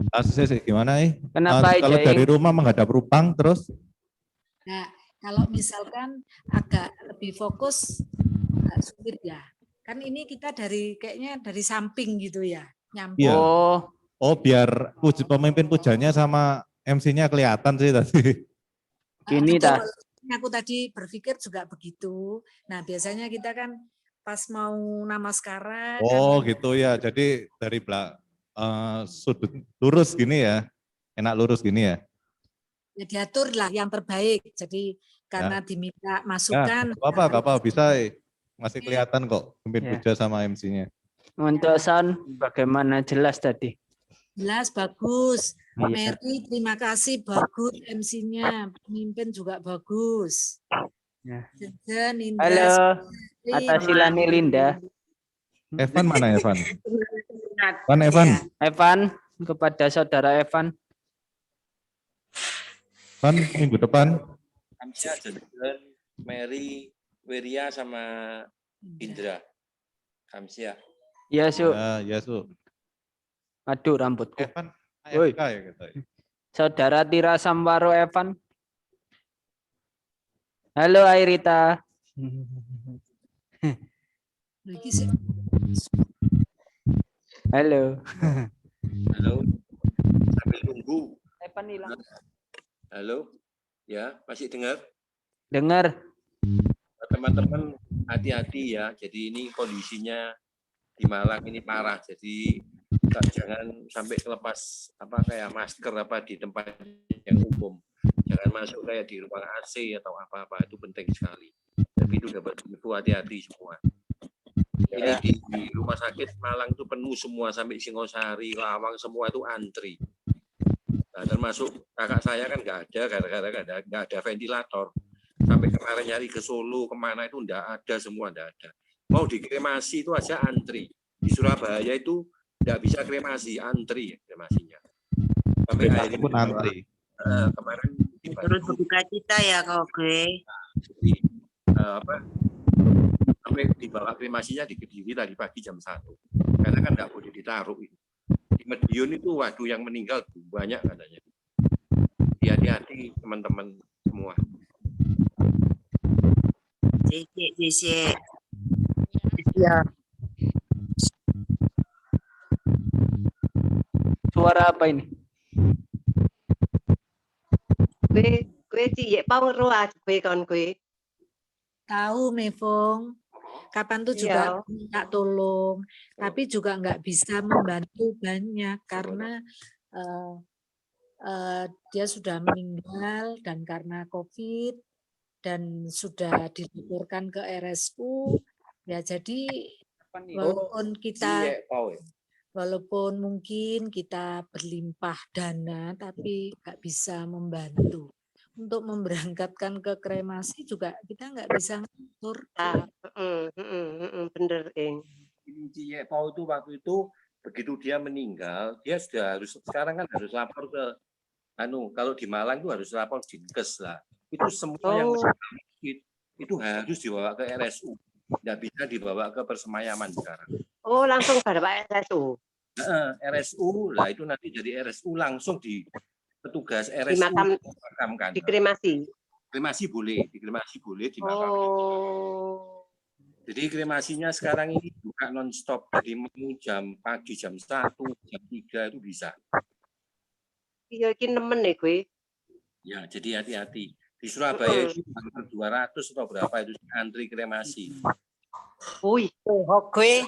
Kasusnya gimana, Kenapa, kalau Ijai? dari rumah menghadap rupang terus? Nah, kalau misalkan agak lebih fokus, agak sulit ya. Kan ini kita kayaknya dari samping gitu ya, nyamping. Iya. Oh, biar pemimpin pujanya sama MC-nya kelihatan sih tadi. gini Betul. dah. Aku tadi berpikir juga begitu. Nah, biasanya kita kan pas mau namaskara. Oh, gitu ya. Jadi dari sudut lurus gini ya. Enak lurus gini ya. Ya diatur lah yang terbaik. Jadi karena diminta masukan. Apa-apa bisa. Masih kelihatan kok pemimpin Ya. puja sama MC-nya. Untuk sound bagaimana, jelas tadi? Jelas, bagus. Iya. Mary, terima kasih, bagus MC-nya. Pemimpin juga bagus. Jenjen, Indra, Halo, Sari, atas silane Linda. Evan mana Evan? Evan. Evan, kepada saudara Evan. Evan minggu depan. Kamsia, Jenjen, Mary, Wiria sama Indra. Kamsia. Ya, Su. Ya, Su. Aduh, rambutku. Evan Woi. AFK ya kita. Saudara Tira Samwaro Evan. Halo Airita. lagi sih. Halo. Halo. Sambil nunggu. Evan hilang. Halo. Ya, masih dengar? Dengar. Teman-teman hati-hati ya. Jadi ini kondisinya di Malang ini parah. Jadi jangan sampai kelepas kayak masker di tempat yang umum. Jangan masuk kayak di ruang AC atau apa-apa, itu penting sekali. Tapi itu dapat info, hati-hati semua. Ini di rumah sakit Malang itu penuh semua sampai Singosari, Lawang semua itu antri. Nah, termasuk kakak saya kan nggak ada gara-gara nggak ada ventilator. Sampai kemarin nyari ke Solo kemana itu nggak ada, semua nggak ada. Mau dikremasi itu aja antri. Di Surabaya itu nggak bisa kremasi, antri kremasinya. Sampai akhirnya pun antri. Kemarin Terus berduka cita ya kok gue. Sampai dibawa kremasinya di Kediri tadi pagi jam 1. Karena kan nggak boleh ditaruh. Di Medion itu waduh yang meninggal banyak katanya. Hati-hati teman-teman semua. Jc. Ya. Suara apa ini? Gue sih power aja gue kon gue. Tahu Mevong, kapan tuh juga minta tolong, tapi juga nggak bisa membantu banyak karena dia sudah meninggal dan karena COVID dan sudah dilaporkan ke RSU. Ya jadi walaupun mungkin kita berlimpah dana, tapi nggak bisa membantu. Untuk memberangkatkan ke kremasi juga kita nggak bisa ngatur. Bener, Eng. Ini Pau itu waktu itu begitu dia meninggal, dia sudah harus sekarang kan harus lapor ke kalau di Malang itu harus lapor Dinkes lah. Itu semua yang itu harus dibawa ke RSU, nggak bisa dibawa ke persemayaman sekarang. Oh, langsung pada Pak RSU. RSU lah itu nanti jadi RSU langsung di petugas RSU dimakamkan. Dikremasi. Kremasi boleh dimakamkan. Oh. Jadi kremasinya sekarang ini buka non-stop, jadi mau jam pagi jam 1, jam 3 itu bisa. Iya, ini nemen nih gue. Ya, jadi hati-hati. Di Surabaya itu 200 atau berapa itu antri kremasi. Wih, Oke.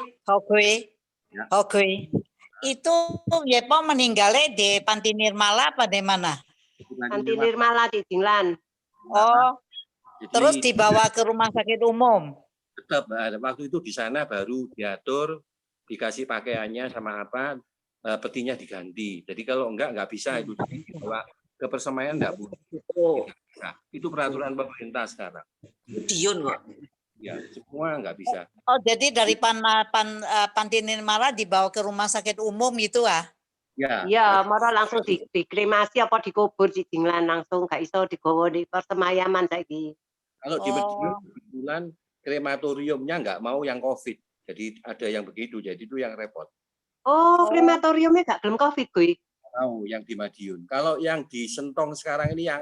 Itu Yepo meninggalnya di Panti Nirmala apa di mana? Panti Nirmala di Dinglan. Oh, Jadi, terus dibawa ke rumah sakit umum. Tetap waktu itu di sana baru diatur, dikasih pakaiannya sama apa, petinya diganti. Jadi kalau nggak bisa itu dibawa ke persemayaman nggak boleh. Nah, itu peraturan pemerintah sekarang. Diun kok. Ya, semua nggak bisa. Oh, jadi dari Panti Nirmala dibawa ke rumah sakit umum itu ah? Ya. Iya, malah langsung dikremasi apa dikubur di Dinglan langsung nggak iso digawa di persemayaman saiki. Kalau di Medion kebetulan krematoriumnya nggak mau yang COVID. Jadi ada yang begitu, jadi itu yang repot. Oh, krematoriumnya nggak gelem COVID gue. Tahu yang di Madiun. Kalau yang di Sentong sekarang ini yang